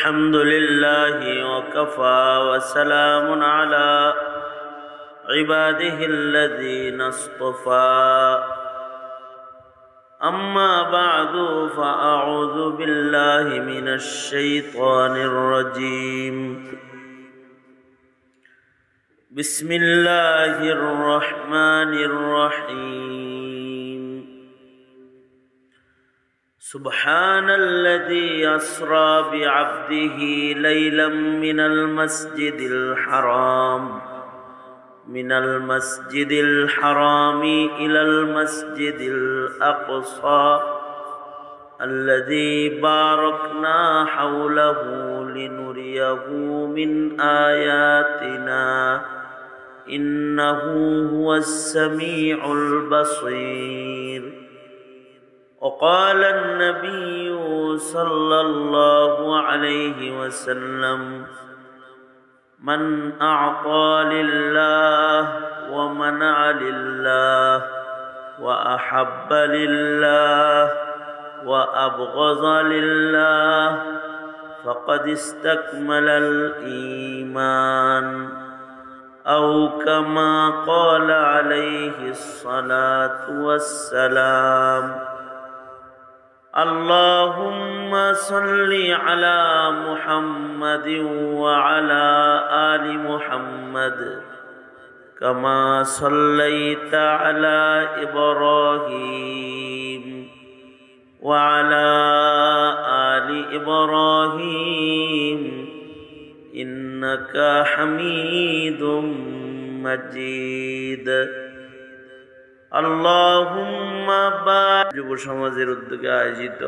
الحمد لله وكفى وسلام على عباده الذين اصطفى أما بعد فأعوذ بالله من الشيطان الرجيم بسم الله الرحمن الرحيم سبحان الذي أسرى بعبده ليلا من المسجد الحرام إلى المسجد الأقصى الذي باركنا حوله لنريه من آياتنا إنه هو السميع البصير. وقال النبي صلى الله عليه وسلم من أعطى لله ومنع لله وأحب لله وأبغض لله فقد استكمل الإيمان أو كما قال عليه الصلاة والسلام. اللهم صل على محمد وعلى آل محمد كما صليت على إبراهيم وعلى آل إبراهيم إنك حميد مجيد. আল্লাহুম্মা বারিক। যুব সমাজের উদ্যোগে আয়োজিত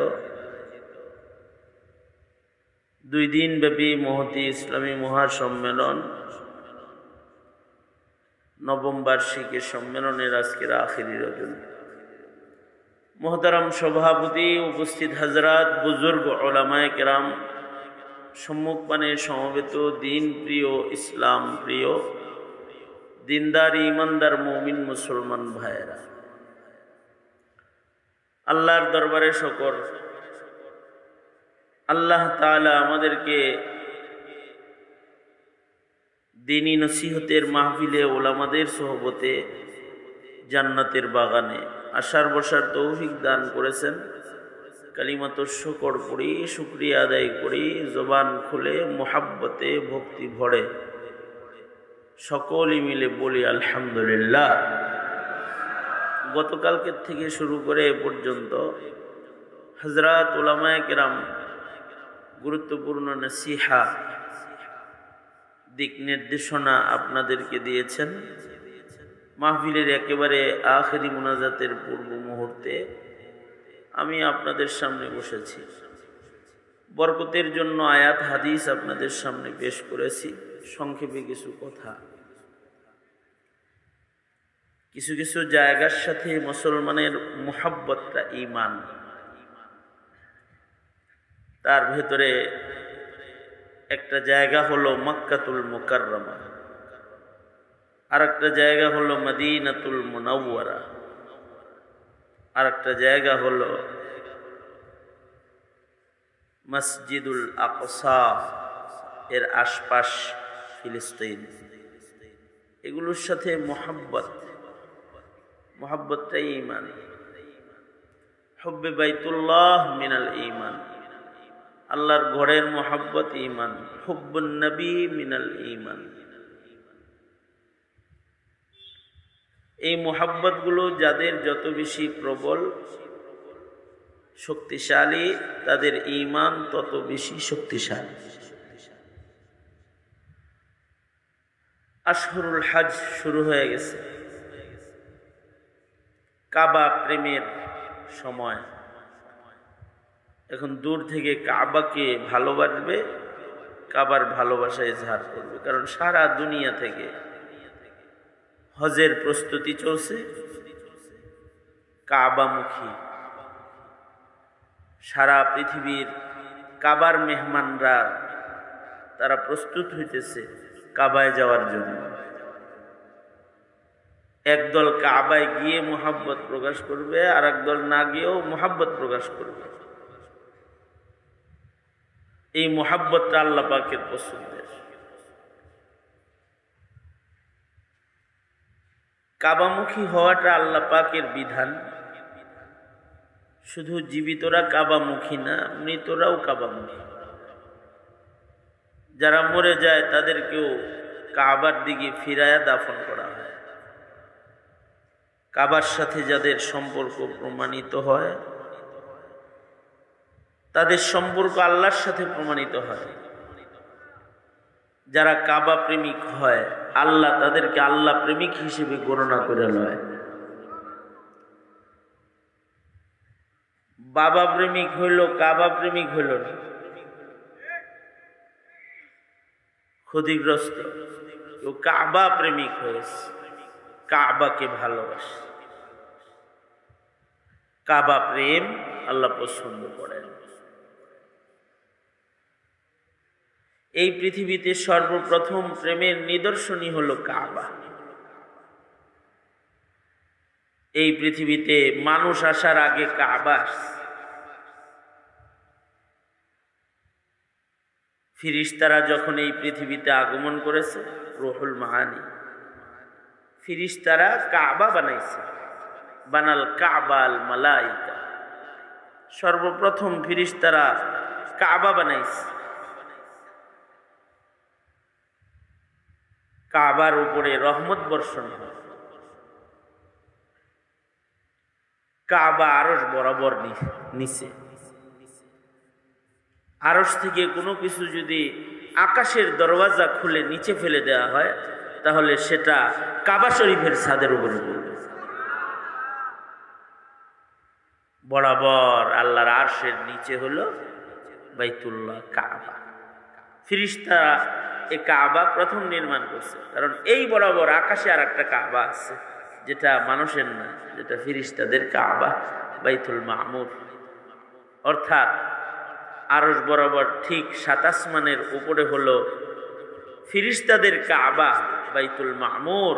2 দিন ব্যাপী মহতী ইসলামী মহাসম্মেলন, নবম বার্ষিকী সম্মেলনের আজকের আখিরি রজনী। মোহতারাম সভাপতি, উপস্থিত হাজরাত, বুজুর্গ উলামায়ে কেরাম, সম্মুখপানে সমবেত দিন প্রিয়, ইসলাম প্রিয়, দিনদার ইমানদার মুমিন মুসলমান ভাইয়েরা, আল্লাহর দরবারে শুকর। আল্লাহ তাআলা আমাদেরকে দ্বীনি নসিহতের মাহফিলে, ওলামাদের সোহবতে, জান্নাতের বাগানে আসার বসার তৌফিক দান করেছেন। কালিমাতুশ শুকর পড়ি, শুকরিয়া আদায় করি, জবান খুলে মুহাব্বতে ভক্তি ভরে সকলে মিলে বলি আলহামদুলিল্লাহ। গতকালকে থেকে শুরু করে এ পর্যন্ত হযরত উলামায়ে কেরাম গুরুত্বপূর্ণ নসিহা, দিক নির্দেশনা আপনাদেরকে দিয়েছেন। মাহফিলের একেবারে আখেরি মুনাজাতের পূর্ব মুহূর্তে আমি আপনাদের সামনে বসেছি। বরকতের জন্য আয়াত হাদিস আপনাদের সামনে পেশ করেছি। সংক্ষেপে কিছু কথা, কিছু কিছু জায়গার সাথে মুসলমানের মুহাব্বতটা ঈমান। তার ভেতরে একটা জায়গা হলো মক্কাতুল মুকাররমা, আর একটা জায়গা হলো মদিনাতুল মুনাওয়ারা, আর একটা জায়গা হলো মসজিদুল আকসা এর আশপাশ ফিলিস্তিন। এগুলোর সাথে মুহাব্বতটাই ঈমান। হুব্বে বাইতুল্লাহ মিনাল ঈমান, আল্লাহর ঘরের মুহাব্বত ঈমান। হুব্বুন নবী মিনাল ঈমান। এই মুহাব্বতগুলো যাদের যত বেশি প্রবল, শক্তিশালী, তাদের ঈমান তত বেশি শক্তিশালী। আশহুরুল হজ শুরু হয়ে গেছে, কাবা প্রেমের সময়। এখন দূর থেকে কাবাকে ভালোবাসবে, কাবার ভালোবাসা ইজহার করবে, কারণ সারা দুনিয়া থেকে হজের প্রস্তুতি চলছে। কাবামুখী সারা পৃথিবীর কাবার মেহমানরা তারা প্রস্তুত হইতেছে কাবায় যাওয়ার জন্য। একদল কাবায় গিয়ে মুহাব্বত প্রকাশ করবে, আর একদল না গিয়েও মুহাব্বত প্রকাশ করবে। এই মুহাব্বতটা আল্লাহ পাকের পছন্দের। কাবামুখী হওয়াটা আল্লাহ পাকের বিধান। শুধু জীবিতরা কাবামুখী না, মৃতরাও কাবামুখী। যারা মরে যায় তাদেরকেও কাবার দিকে ফিরায়া দাফন করা হয়। কাবার সাথে যাদের সম্পর্ক প্রমাণিত হয় তাদের সম্পর্ক আল্লাহর সাথে প্রমাণিত হয়। যারা কাবা প্রেমিক হয় আল্লাহ তাদেরকে আল্লাহ প্রেমিক হিসেবে গণনা করে লয়। বাবা প্রেমিক হইল, কাবা প্রেমিক হইল না, ক্ষতিগ্রস্ত। কেউ কাবা প্রেমিক হয়েছে, কাবাকে ভালোবাসে। কাবা প্রেম আল্লাহ পছন্দ করেন। এই পৃথিবীতে সর্বপ্রথম প্রেমের নিদর্শনই হলো কাবা। এই পৃথিবীতে মানুষ আসার আগে কাবা আসছে। ফিরিস্তারা যখন এই পৃথিবীতে আগমন করেছে, রুহুল মাআনি, ফিরিস্তারা কাবা বানাইছে। বানাল কাবাল মালাইকা, সর্বপ্রথম ফিরিস্তারা কাবা বানাইছে। কাবার উপরে রহমত বর্ষণ হয়। কাবা আরশ বরাবর নিচে। আরশ থেকে কোনো কিছু যদি আকাশের দরওয়াজা খুলে নিচে ফেলে দেওয়া হয় তাহলে সেটা কাবা শরীফের ছাদের উপরে পড়বে। বরাবর আল্লাহর আরশের নিচে হলো বাইতুল্লাহ কাবা। ফিরিস্তারা এই কাবা প্রথম নির্মাণ করছে, কারণ এই বরাবর আকাশে আর একটা কাবা আছে যেটা মানুষের না, যেটা ফিরিস্তাদের কাবা, বাইতুল মামুর। অর্থাৎ আরশ বরাবর ঠিক ৭ আসমানের উপরে হলো ফিরিস্তাদের কাবা বাইতুল মামুর,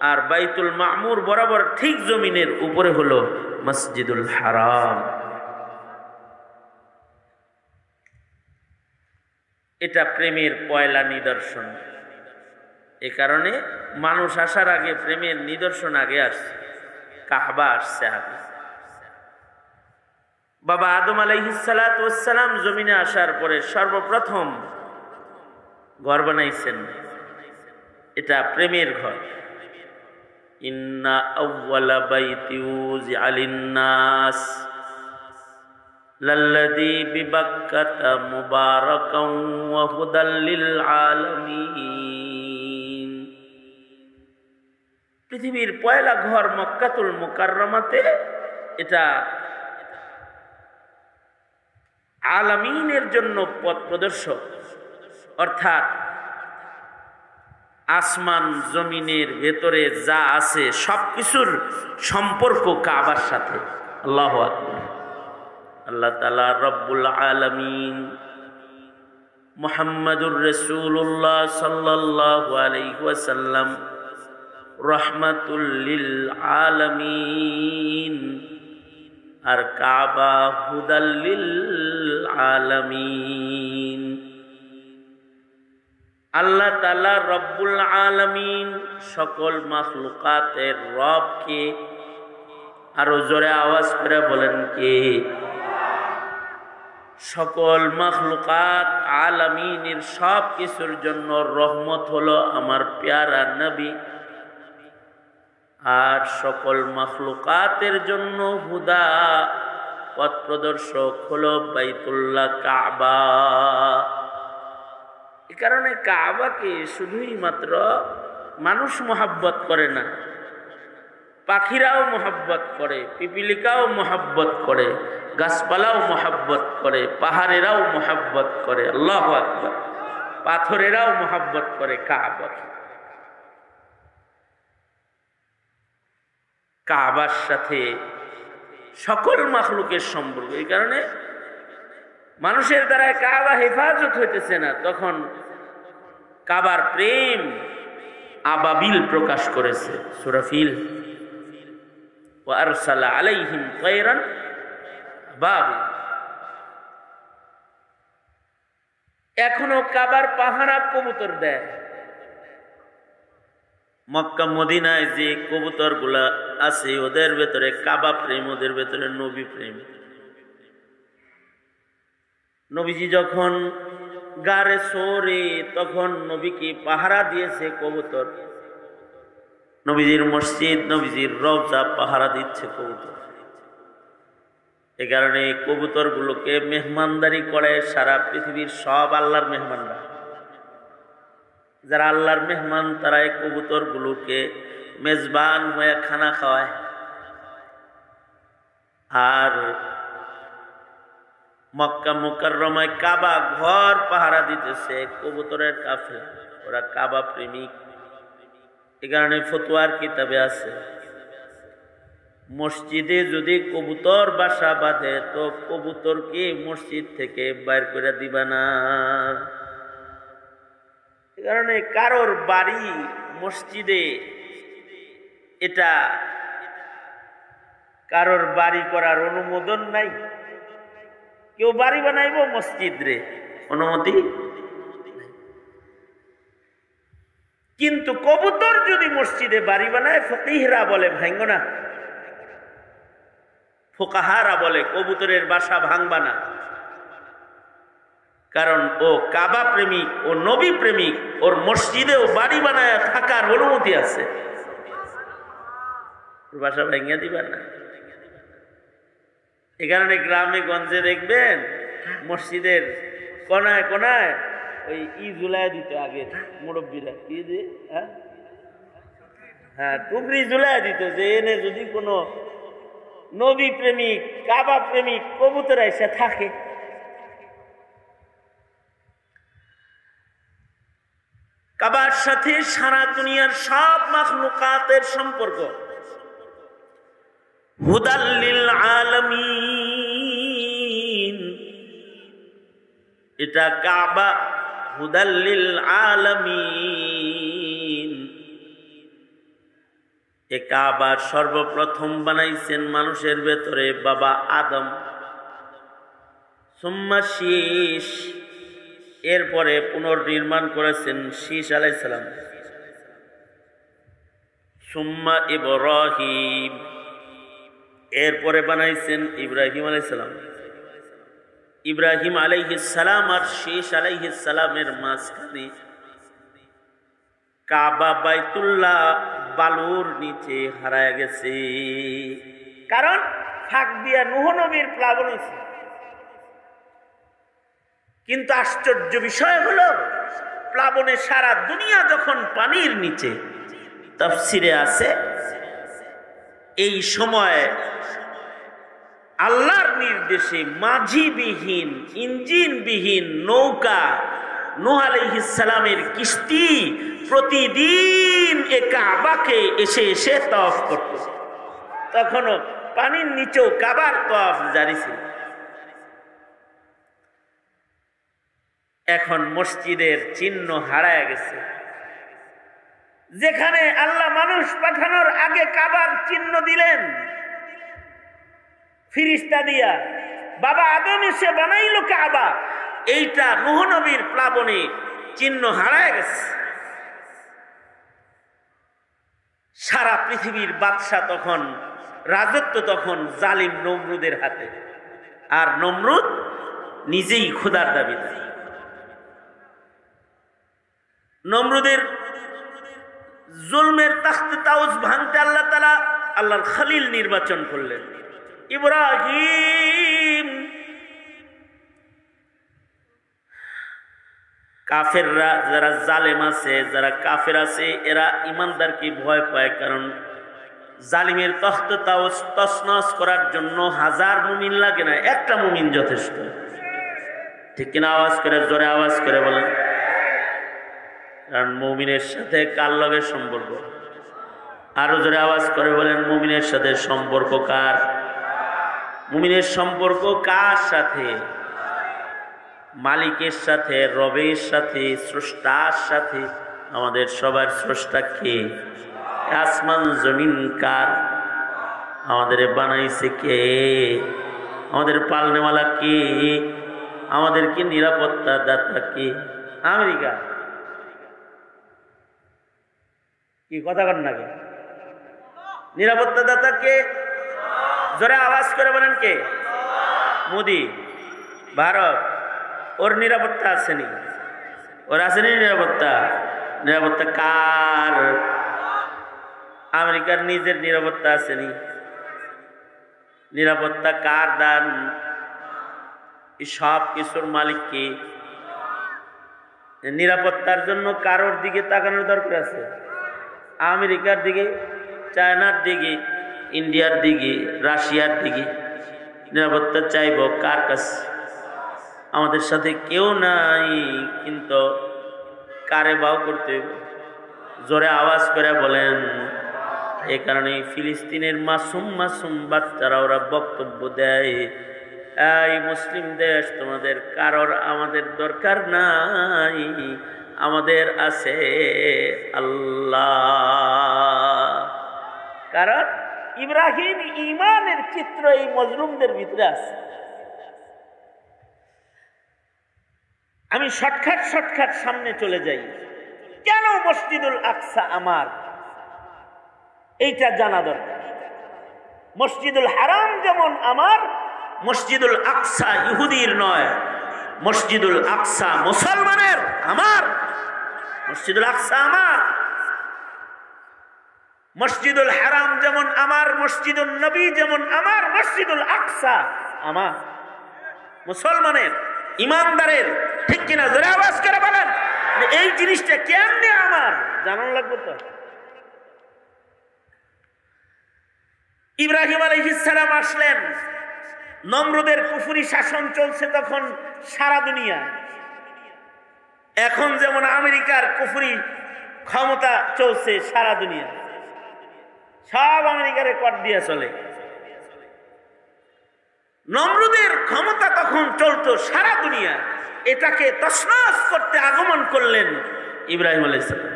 আর বাইতুল মামুর বরাবর ঠিক জমিনের উপরে হলো মসজিদুল হারাম। এটা প্রেমের পয়লা নিদর্শন। এ কারণে মানুষ আসার আগে প্রেমের নিদর্শন আগে আসছে, কাবা আসছে আগে। বাবা আদম আলাইহিস সালাতু ওয়াস সালাম জমিনে আসার পরে সর্বপ্রথম ঘর বানাইছেন, এটা প্রেমের ঘর। ইন্না আউওয়ালা বাইতি উযিআ লিন-নাস লাল্লাযী বিবাক্কাতা মুবারাকান ওয়া হুদাল লিল আলামিন। পৃথিবীর পয়লা ঘর মক্কাতুল মুকাররমাতে, এটা আলামিনের জন্য পথ প্রদর্শক। অর্থাৎ আসমান জমিনের ভেতরে যা আছে সবকিছুর সম্পর্ক কাবার সাথে। আল্লাহু আকবার। আল্লাহ তাআলা রব্বুল আলামিন মুহাম্মাদুর রাসূলুল্লাহ সাল্লাল্লাহু আলাইহি ওয়াসাল্লাম রাহমাতুল লিল আলামিন, আর কাবা হুদাল লিল আলামিন। আল্লাহ তাআলা রব্বুল আলামিন, সকল মাখলুকাতের রবকে। আরো জোরে আওয়াজ করে বলেন কে? সকল মাখলুকাত আলামিনের সব কিছুর জন্য রহমত হলো আমার প্যারা নবী, আর সকল মাখলুকাতের জন্য হুদা পথ প্রদর্শক হলো বাইতুল্লাহ কাবা। এ কারণে কাবাকে শুধুই মাত্র মানুষ মোহাব্বত করে না, পাখিরাও মোহাব্বত করে, পিপিলিকাও মোহাব্বত করে, গাছপালাও মোহাব্বত করে, পাহাড়েরাও মোহাব্বত করে। আল্লাহু আকবার। পাথরেরাও মোহাব্বত করে কাবাকে। কাবার সাথে সকল মাখলুকের সম্পর্ক। এই কারণে মানুষের দ্বারা কাবা হেফাজত হইতেছে না, তখন কাবার প্রেম আবাবিল প্রকাশ করেছে সূরা ফিল। ওয়া আরসালা আলাইহিম তায়রান আবাবিল। এখনো কাবার পাহারা কবুতর দেয়। মক্কা মদিনায় যে কবুতর গুলা আছে ওদের ভেতরে কাবা প্রেম, ওদের ভেতরে নবী প্রেম। নবীজি যখন গারে সোরে তখন নবীকে পাহারা দিয়েছে কবুতর। নবীজির মসজিদ, নবীজির রওজা পাহারা দিচ্ছে কবুতর। এ কারণে কবুতর গুলোকে মেহমানদারি করে সারা পৃথিবীর সব আল্লাহর মেহমানরা। যারা আল্লাহর মেহমান তারা এই কবুতর গুলোকে মেজবান হয়ে খানা খাওয়ায়। আর মক্কা মুকাররমায় কাবা ঘর পাহারা দিতেছে কবুতরের কাফেলা। ওরা কাবা প্রেমিক। এ কারণে ফতোয়ার কিতাবে আছে মসজিদে যদি কবুতর বাসা বাঁধে তো কবুতরকে মসজিদ থেকে বাইর করে দিবা না। এ কারণে কারোর বাড়ি মসজিদে, এটা কারোর বাড়ি করার অনুমোদন নাই। কেউ বাড়ি বানাইব মসজিদ রে, অনুমতি। কিন্তু কবুতর যদি মসজিদে বাড়ি বানায় ফকিহরা বলে ভাঙ্গো না, ফোকাহারা বলে কবুতরের বাসা ভাঙবা না। কারণ ও কাবা প্রেমিক, ও নবী প্রেমিক, ওর মসজিদেও বাড়ি বানায় থাকার অনুমতি আছে। বাসা ভাঙ্গা দিবা না। এ কারণে গ্রামে গঞ্জে দেখবেন মসজিদের কোনায় কোনায় ওই ঝুলাই দিত আগে মুরব্বীরা, কি দিয়ে, হ্যাঁ টুকরি ঝুলাই দিত যে এনে যদি কোনো নবী প্রেমিক, কাবা প্রেমিক কবুতর এসে থাকে। কাবার সাথে সারা দুনিয়ার সব মাখলুকাতের সম্পর্ক। হুদাল লিল আলামিন, এটা কাবা হুদাল লিল আলামিন। এ কাবা সর্বপ্রথম বানাইছেন মানুষের ভেতরে বাবা আদম, সুম্মা শীষ, এরপরে পুনর্নির্মাণ করেছেন শীষ আলাইহিস সালাম, সুম্মা ইব্রাহিম, এরপরে বানাইছেন ইব্রাহিম আলাইহিস সালাম। ইব্রাহিম আলাইহিস সালাম আর শীষ আলাইহিস সালামের মাঝখানে কাবা বাইতুল্লাহ বালুর নিচে হারায় গেছে। কারণ ফাঁক দিয়া নূহ নবীর প্লাবন হয়েছে। কিন্তু আশ্চর্য বিষয় হলো প্লাবনে সারা দুনিয়া যখন পানির নিচে, তাফসিরে আছে এই সময় আল্লাহর নির্দেশে মাঝিবিহীন, ইঞ্জিনবিহীন নৌকা, নূহ আলাইহিস সালামের কিস্তি প্রতিদিন এ কাবাকে এসে এসে তওয়াফ করত। তখনও পানির নিচেও কাবার তওয়াফ জারি ছিল। এখন মসজিদের চিহ্ন হারায় গেছে। যেখানে আল্লাহ মানুষ পাঠানোর আগে কাবার চিহ্ন দিলেন ফিরিস্তা দিয়া, বাবা আদম এসে বানাইল কাবা, এইটা নূহ নবীর প্লাবনে চিহ্ন হারায় গেছে। সারা পৃথিবীর বাদশা তখন, রাজত্ব তখন জালিম নমরুদের হাতে। আর নমরুদ নিজেই খোদার দাবিদার। নমরুদের জুলমের তাখতে তাউজ ভাঙতে আল্লাহ তাআলা আল্লাহর খলিল নির্বাচন করলেন, ইব্রাহিম। কাফেররা যারা জালেম আছে, যারা কাফের আছে, এরা ইমানদারকে ভয় পায়। কারণ জালিমের তখতে তাউজ তছনছ করার জন্য 1000 মুমিন লাগে না, একটা মুমিন যথেষ্ট। ঠিক কিনা? আওয়াজ করে, জোরে আওয়াজ করে বলেন। কারণ মুমিনের সাথে কার লগে সম্পর্ক? আরো জোরে আওয়াজ করে বলেন, মুমিনের সাথে সম্পর্ক কার? মুমিনের সম্পর্ক কার সাথে? মালিকের সাথে, রবের সাথে, স্রষ্টার সাথে। আমাদের সবার স্রষ্টা কে? আসমান জমিন কার? আমাদের বানাইছে কে? আমাদের পালনেওয়ালা কে? আমাদেরকে নিরাপত্তা দাতা কে? আমেরিকা। কি কথা কন না কে? নিরাপত্তা দাতা কে? জোরে আওয়াজ করে বলেন কে? মোদি। ভারত, ওর নিরাপত্তা আসেনি? ওর আসেনি নিরাপত্তা? নিরাপত্তা কার? আমেরিকার নিজের নিরাপত্তা আসেনি? নিরাপত্তা কার দান? সব কিছুর মালিক কে? নিরাপত্তার জন্য কারোর দিকে তাকানোর দরকার আছে? আমেরিকার দিকে, চায়নার দিকে, ইন্ডিয়ার দিকে, রাশিয়ার দিকে নিরাপত্তা চাইব কার কাছে? আমাদের সাথে কেউ নাই, কিন্তু কারে বাও করতে? জোরে আওয়াজ করে বলেন। এ কারণে ফিলিস্তিনের মাসুম মাসুম বাচ্চারা ওরা বক্তব্য দেয়, এই মুসলিম দেশ তোমাদের কারোর আমাদের দরকার নাই, আমাদের আছে আল্লাহ। কারণ ইব্রাহিম ঈমানের চিত্র এই মজলুমদের ভিতরে আছে। আমি শর্টকাট সামনে চলে যাই। কেন মসজিদুল আকসা আমার, এইটা জানা দরকার। মসজিদুল হারাম যেমন আমার, মসজিদুল আকসা ইহুদির নয়, মসজিদুল আকসা মুসলমানের। আমার মসজিদুল আকসা আমার। মসজিদুল হারাম যেমন আমার, মসজিদুল নবী যেমন আমার, মসজিদুল আকসা আমার, মুসলমানের, ইমানদারের। ঠিক কিনা? জোরে আওয়াজ করে বলেন। এই জিনিসটা কেমনে আমার জানান লাগবে তো। ইব্রাহিম আলাইহিস সালাম আসলেন, নমরুদের কুফরি শাসন চলছে তখন সারা দুনিয়া। এখন যেমন আমেরিকার কুফরি ক্ষমতা চলছে সারা দুনিয়া, সব আমেরিকার রেকর্ড দিয়ে চলে। নমরুদের ক্ষমতা তখন চলতো সারা দুনিয়া। এটাকে তছনছ করতে আগমন করলেন ইব্রাহিম আলাইহিস সালাম।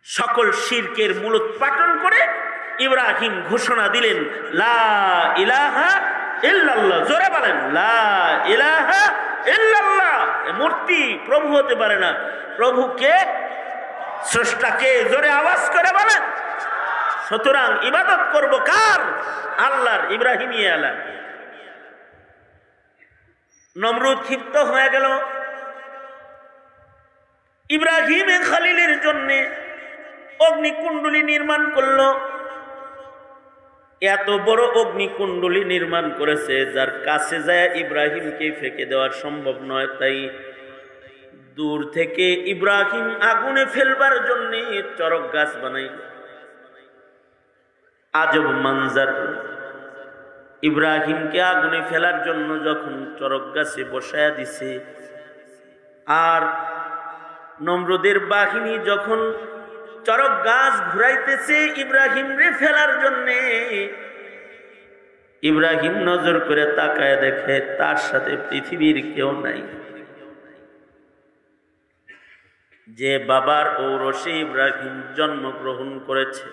সকল শিরকের মূলোৎপাটন করে ইব্রাহিম ঘোষণা দিলেন, লা ইলাহা ইল্লাল্লাহ। জোরে বলেন, লা ইলাহা ইল্লাল্লাহ। মূর্তি প্রভু হতে পারে না, প্রভুকে, স্রষ্টাকে। জোরে আওয়াজ করে বলেন। সুতরাং ইবাদত করব কার? আল্লাহর। ইব্রাহিম আলাহ। নমরুদ ক্ষিপ্ত হয়ে গেল। ইব্রাহিম খলিলের জন্য অগ্নিকুণ্ডলী নির্মাণ করলো। এত বড় অগ্নিকুণ্ডলী নির্মাণ করেছে যার কাছে যায় ইব্রাহিমকে ফেঁকে দেওয়া সম্ভব নয়। তাই দূর থেকে ইব্রাহিম আগুনে ফেলবার জন্য চরক গাছ বানাইল। আজব মঞ্জার। ইব্রাহিমকে আগুনে ফেলার জন্য যখন চরক গাছে বসায়া দিছে, আর নমরুদের বাহিনী যখন চরক গাছ ঘুরাইতেছে ইব্রাহিম রে ফেলার জন্যে, ইব্রাহিম নজর করে তাকায় দেখে তার সাথে পৃথিবীর কেউ নাই। যে বাবার ঔরসে ইব্রাহিম জন্মগ্রহণ করেছে,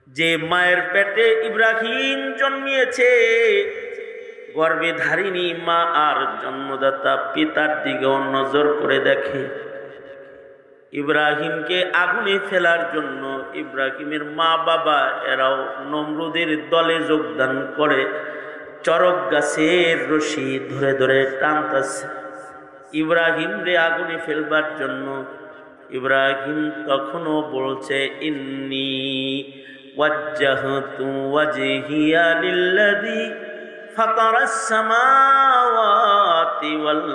যে মায়ের পেটে ইব্রাহিম জন্মিয়েছে, গর্ভে ধারিণী মা আর জন্মদাতা পিতার দিকেও নজর করে দেখে। ইব্রাহিমকে আগুনে ফেলার জন্য ইব্রাহিমের মা বাবা এরাও নমরুদের দলে যোগদান করে চরক গাছের রশি ধরে ধরে টানতেছে ইব্রাহিম রে আগুনে ফেলবার জন্য। ইব্রাহিম তখনও বলছে, ইন্নী ওয়াজ্জাহতু ওয়াজহিয়া লিল্লাযী ফাতারাস সামাওয়াতি ওয়াল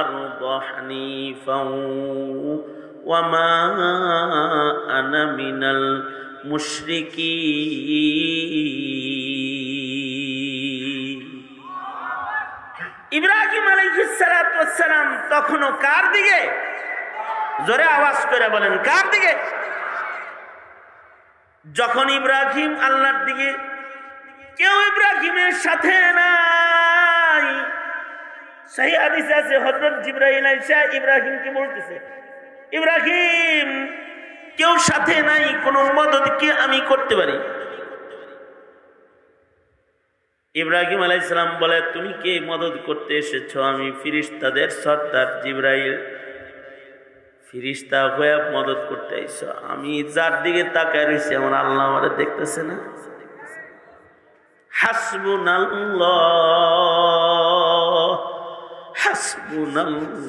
আরদা হানিফাও ওয়া মা আনা মিনাল মুশরিকিন। ইব্রাহিম আলাইহিস সালাতু ওয়াস সালাম তখনও কার দিকে? জোরে আওয়াজ করে বলেন, কার দিকে? যখন ইব্রাহিম আল্লাহর দিকে, কেউ ইব্রাহিমের সাথে নাই। সহিহ হাদিসে আছে হযরত জিবরাইল আইসা ইব্রাহিমকে বলতেছে, ইব্রাহিম কেউ সাথে নাই, কোন মদদ কি আমি করতে পারি? ইব্রাহিম আলাইহিস সালাম বলে, তুমি কে মদত করতে এসেছো? আমি ফিরিস্তাদের সর্দার জিবরাইল, ফিরিস্তা হয়ে মদত করতে আইছো। আমি যার দিকে তাকায় রয়েছি আমার আল্লাহ আমারে দেখতেছে না? হাসবুনাল্লাহ হাসবুনাল্লাহ।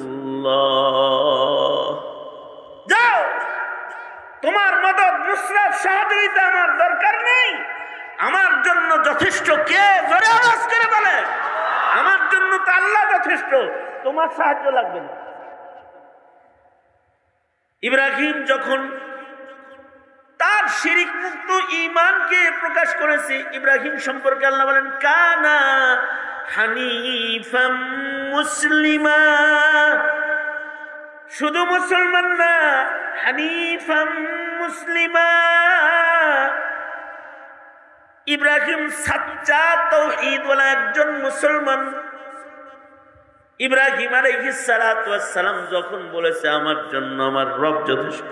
যাও, তোমার মদত নুসরাত সহযোগিতা আমার দরকার নেই, আমার জন্য যথেষ্ট কে? জোরে আওয়াজ করে বলে, আমার জন্য তো আল্লাহ যথেষ্ট, তোমার সাহায্য লাগবে না। ইব্রাহিম যখন তার শিরিক মুক্ত ঈমানকে প্রকাশ করেছে, ইব্রাহিম সম্পর্কে আল্লাহ বলেন, কানা হানিফাম মুসলিমা। শুধু মুসলমান না, হানিফাম মুসলিমা। ইব্রাহিম সাচ্চা তাওহীদ ওয়ালা একজন মুসলমান। ইব্রাহিম আলাইহিস সালাতু ওয়াস সালাম যখন বলেছে আমার জন্য আমার রব যথেষ্ট,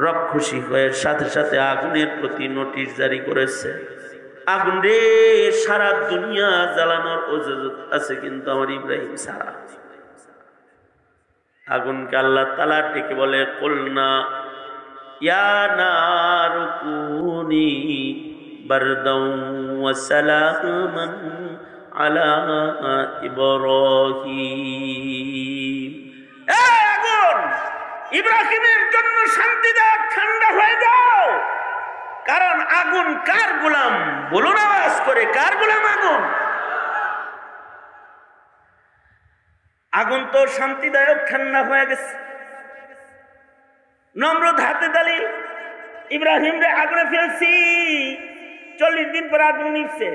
রব খুশি হয়ে সাথে সাথে আগুনের প্রতি নোটিশ জারি করেছে, আগুন রে সারা দুনিয়া জ্বালানোর ইজাজত আছে কিন্তু আমার ইব্রাহিম সারা। আগুনকে আল্লাহ তাআলা ডেকে বলে, কুলনা ইয়া নারু কুনি বারদাও ওয়া সালামান আলা ইব্রাহিম। আগুন, ইব্রাহিমের জন্য শান্তি দাও, ঠান্ডা হয়ে যাও। কারণ আগুন কার গোলাম? বলুন আওয়াজ করে, কার গোলাম আগুন? আগুন তো শান্তিদায়ক, ঠান্ডা হয়ে গেছে। নমরুদ হাতে তালি, ইব্রাহিম রে আগুনে ফেলছি, 40 দিন পর আগুন নিচ্ছে।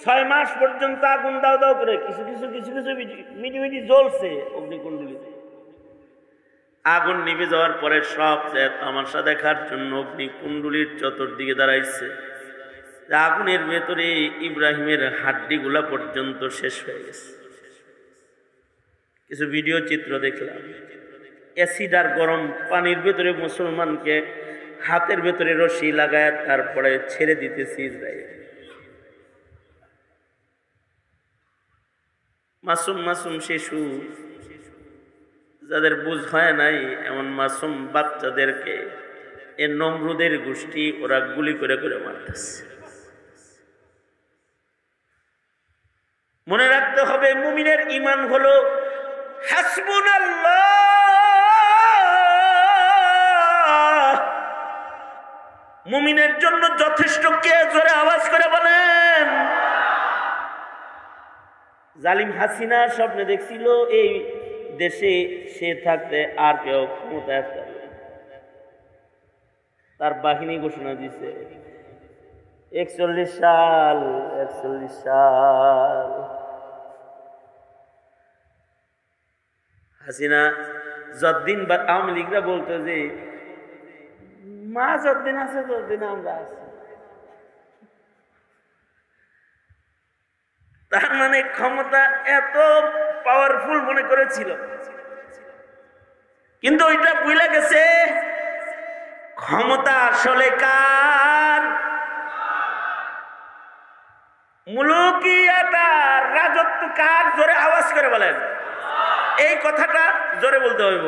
6 মাস পর্যন্ত আগুন দাও দাও করে কিছু কিছু কিছু কিছু মিটি মিটি জ্বলছে অগ্নিকুণ্ডলিতে। আগুন নিভে যাওয়ার পরে সব তামাশা দেখার জন্য অগ্নিকুণ্ডলির চতুর্দিকে দাঁড়াইছে। আগুনের ভেতরে ইব্রাহিমের হাড্ডিগুলা পর্যন্ত শেষ হয়ে গেছে। কিছু ভিডিও চিত্র দেখলাম, অ্যাসিড আর গরম পানির ভেতরে মুসলমানকে হাতের ভেতরে রশি লাগায় তারপরে ছেড়ে দিতেছে ইসরায়েল। মাসুম মাসুম শিশু, যাদের বুঝ হয় নাই, এমন মাসুম বাচ্চাদেরকে এ নমরুদের গোষ্ঠী ওরা গুলি করে করে মারতেছে। মনে রাখতে হবে, মুমিনের ঈমান হলো হাসবুনাল্লাহ। মুমিনের জন্য যথেষ্ট কে? জোরে আওয়াজ করে বলেন। জালিম হাসিনা স্বপ্নে দেখছিল এই দেশে সে থাকতে আর কেউ ক্ষমতায় আসতে পারবে না। তার বাহিনী ঘোষণা দিছে 41 সাল হাসিনা যতদিন আওয়ামী লীগরা বলতো যে মা যতদিন আছে ততদিন আমরা আছি, তার মানে ক্ষমতা এত পাওয়ারফুল মনে করেছিল। কিন্তু ওইটা ভুলে গেছে ক্ষমতা আসলে কার? মুলুকিয়াটা, রাজত্ব কার? জোরে আওয়াজ করে বলেন। এই কথাটা জোরে বলতে হইব।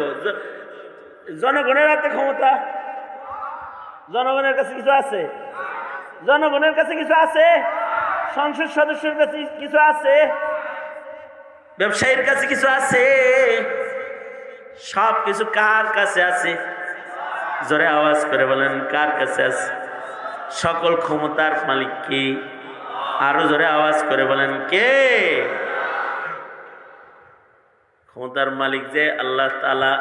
জনগণের হাতে ক্ষমতা, জনগণের কাছে কিছু আছে, জনগণের কাছে কিছু আছে, সংসদ সদস্যের কাছে কিছু আছে, ব্যবসায়ীর কাছে কিছু আছে, সব কিছু কার কাছে আছে? জোরে আওয়াজ করে বলেন, কার কাছে আছে? সকল ক্ষমতার মালিক কে? আরো জোরে আওয়াজ করে বলেন, কে? ক্ষমতার মালিক যে আল্লাহ তাআলা।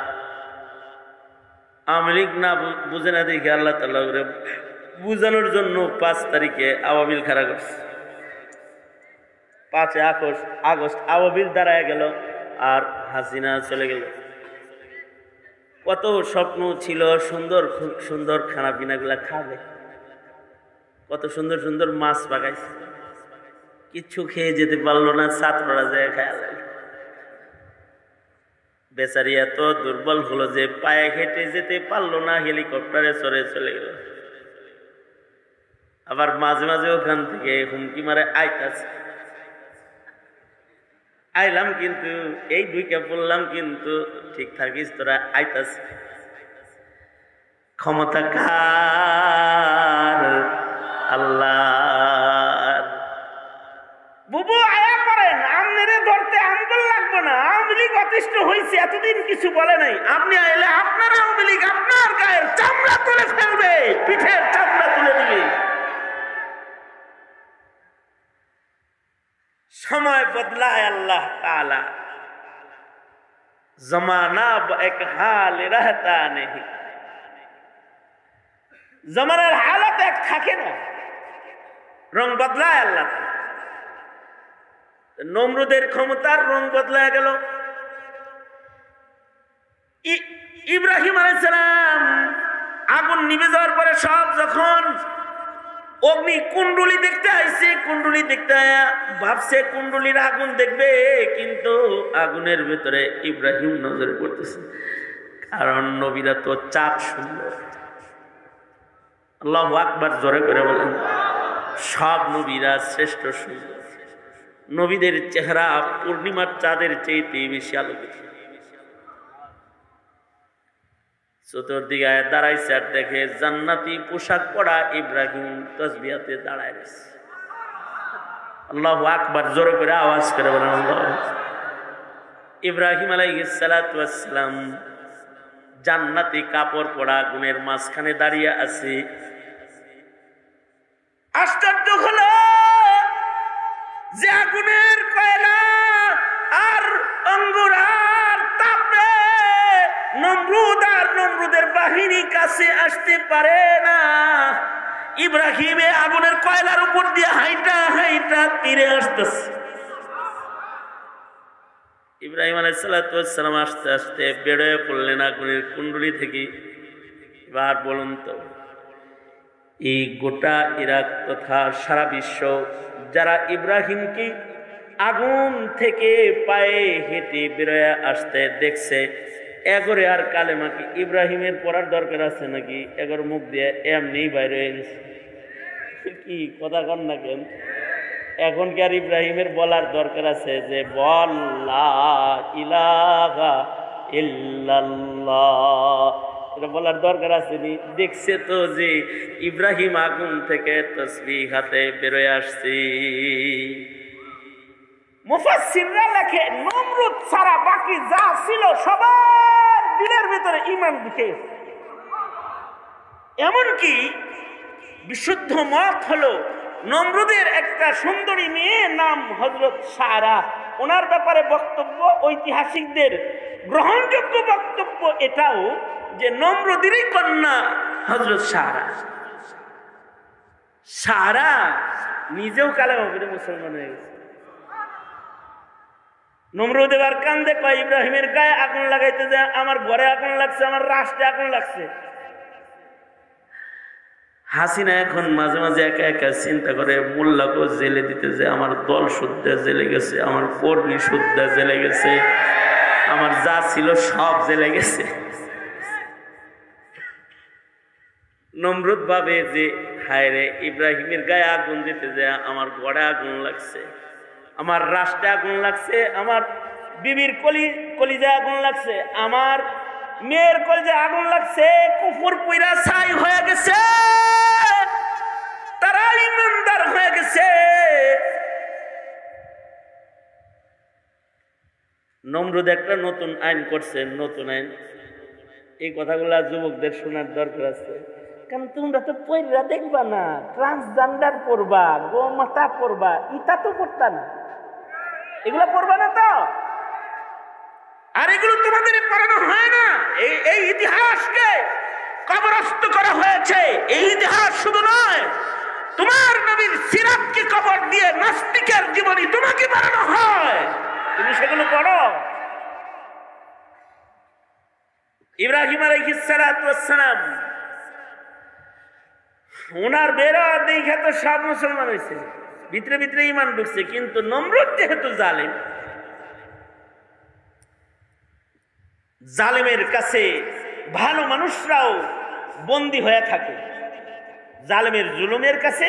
আওয়ামী লীগ না বুঝে না দেখে আল্লাহ তাআলা বুঝানোর জন্য 5 তারিখে আওয়ামী খাড়া করছে। 5 আগস্ট আওয়ামী দাঁড়ায় গেল আর হাসিনা চলে গেল। কত স্বপ্ন ছিল, সুন্দর সুন্দর খানা পিনাগুলা খাবে, কত সুন্দর সুন্দর মাছ পাকাইছে, কিচ্ছু খেয়ে যেতে পারলো না। ছাত্ররা যায় খেয়াল, বেচারি এত দুর্বল হলো যে পায়ে হেঁটে যেতে পারলো না, হেলিকপ্টারে চড়ে চলে গেল। আবার মাঝে মাঝে ওখান থেকে হুমকি মারে আইতাছে, আইলাম কিন্তু এই দুইটা বললাম কিন্তু ঠিক থাকিস তোরা, আইতাছে। ক্ষমতা কার? আল্লাহ। বুবু আয়া করেন, আমনেরে ধরতে আমদল লাগবে না। আওয়ামী লীগ অতিষ্ঠ হয়েছে, এতদিন কিছু বলে নাই। আপনি আইলে আপনার আওয়ামী লীগ আপনার গায়ের চামড়া তুলে ফেলবে, পিঠের চামড়া তুলে দিবে। সময় বদলায় আল্লাহ তাআলা, জমানা এক হাল रहता नहीं। জমানার হালত এক থাকে না, রং বদলায় আল্লাহ। নমরুদের ক্ষমতার রং বদলায় গেল। ইব্রাহিম আলাইহিস সালাম আগুন নিভে যাওয়ার পরে সব যখন অগ্নি কুণ্ডলী দেখতে আইছে, কুণ্ডলী দেখতে আয়া ভাবছে কুণ্ডলীর আগুন দেখবে, কিন্তু আগুনের ভিতরে ইব্রাহিম নজরে পড়তেছে। কারণ নবীরা তো চাঁদ সুন্দর। আল্লাহু আকবার, জোরে করে বলেন। সব নবীরা শ্রেষ্ঠ সুন্দর। নবীদের চেহারা পূর্ণিমার চাঁদের চেয়ে বেশি আলোকিত। চতুর্দিকে দাঁড়াইছে আর দেখে জান্নাতি পোশাক পরা ইব্রাহিম তাসবিহাতে দাঁড়ায় রয়েছে। আল্লাহু আকবার, জোরে করে আওয়াজ করে বলেন আল্লাহ। ইব্রাহিম আলাইহিস সালাতু ওয়াস সালাম জান্নাতি কাপড় পরা আগুনের মাঝখানে দাঁড়িয়ে আছে। আশ্চর্য হলো যে আগুনের কয়লা আর অঙ্গুরার তাপে নমরুদ আর নমরুদের বাহিনী কাছে আসতে পারে না। ইব্রাহিম আগুনের কয়লার উপর দিয়ে হাইটা হাইটা তীরে আসতেছে। ইব্রাহিম আলাইহিস সালাতু ওয়াস সালাম আস্তে আস্তে বেরোয় পড়লেন আগুনের কুণ্ডলী থেকে। এবার বলুন তো, এই গোটা ইরাক তথা সারা বিশ্ব যারা ইব্রাহিমকে আগুন থেকে পায়ে হেঁটে বেরোয় আসতে দেখছে, এগরে আর কালেমা কি ইব্রাহিমের পড়ার দরকার আছে নাকি? এগর মুখ দিয়ে এমনি বাইরে হয়ে গেছে। কি কথা কন না কেন? এখন কি আর ইব্রাহিমের বলার দরকার আছে যে বল লা ইলাহা ইল্লাল্লাহ? এটা বলার দরকার আছে নি? দেখছে তো যে ইব্রাহিম আগুন থেকে তাসবিহ হাতে বেরোয় আসছে। মুফাসসিররা লেখে নমরুদ ছাড়া বাকি যা ছিল সবার দিলের ভিতরে ঈমান ঢুকে গেছে। এমনকি বিশুদ্ধ মত হলো নমরুদের একটা সুন্দরী মেয়ে নাম হযরত সারা। ওনার ব্যাপারে বক্তব্য ঐতিহাসিকদের গ্রহণযোগ্য বক্তব্য এটাও যে নমরুদেরই কন্যা হযরত সারা। সারা নিজেও কালেমা পড়ে মুসলমান হয়ে গেছে। নমরুদ এবার কান্দে, কয় ইব্রাহিমের গায়ে আগুন লাগাইতে যায়, আমার ঘরে আগুন লাগছে, আমার রাষ্ট্রে আগুন লাগছে। হাসিনা এখন মাঝে মাঝে একা একা চিন্তা করে, মোল্লাকে জেলে দিতে যে আমার দল শুদ্ধা জেলে গেছে, আমার কর্মী শুদ্ধা জেলে গেছে, আমার যা ছিল সব জেলে গেছে। নমরুদ ভাবে যে হায় রে, ইব্রাহিমের গায়ে আগুন দিতে যে আমার ঘরে আগুন লাগছে, আমার রাষ্ট্রে আগুন লাগছে, আমার বিবির কলিজায় আগুন লাগছে, আমার মেয়ের কলিজায় আগুন লাগছে, কুফর পুইরা ছাই হয়ে গেছে, তারা ইমানদার হয়ে গেছে। নমরুদ একটা নতুন আইন করছে, নতুন আইন। এই কথাগুলা যুবকদের শোনার দরকার আছে, কারণ তোমরা তো পয়রা দেখবা না, ট্রান্সজেন্ডার পড়বা, গোমাতা পড়বা, ইটা তো পড়তা না, এগুলো পড়বা না তো। আর এগুলো তোমাদের পড়ানো হয় না। এই ইতিহাসকে কবরস্থ করা হয়েছে। এই ইতিহাস শুধু নয়, তোমার নবীর সিরাতকে কবর দিয়ে নাস্তিকের জীবনী তোমাকে বানানো হয়, তুমি সেগুলো পড়ো। ইব্রাহিম আলাইহিস সালাতু ওয়াস সালাম ওনার বেরা দেখে তো সব মুসলমান হয়েছে, ভিতরে ভিতরে ইমান ঢুকছে। কিন্তু নমরুদ যেহেতু জালেম, জালেমের কাছে ভালো মানুষরাও বন্দী হয়ে থাকে। জালেমের জুলুমের কাছে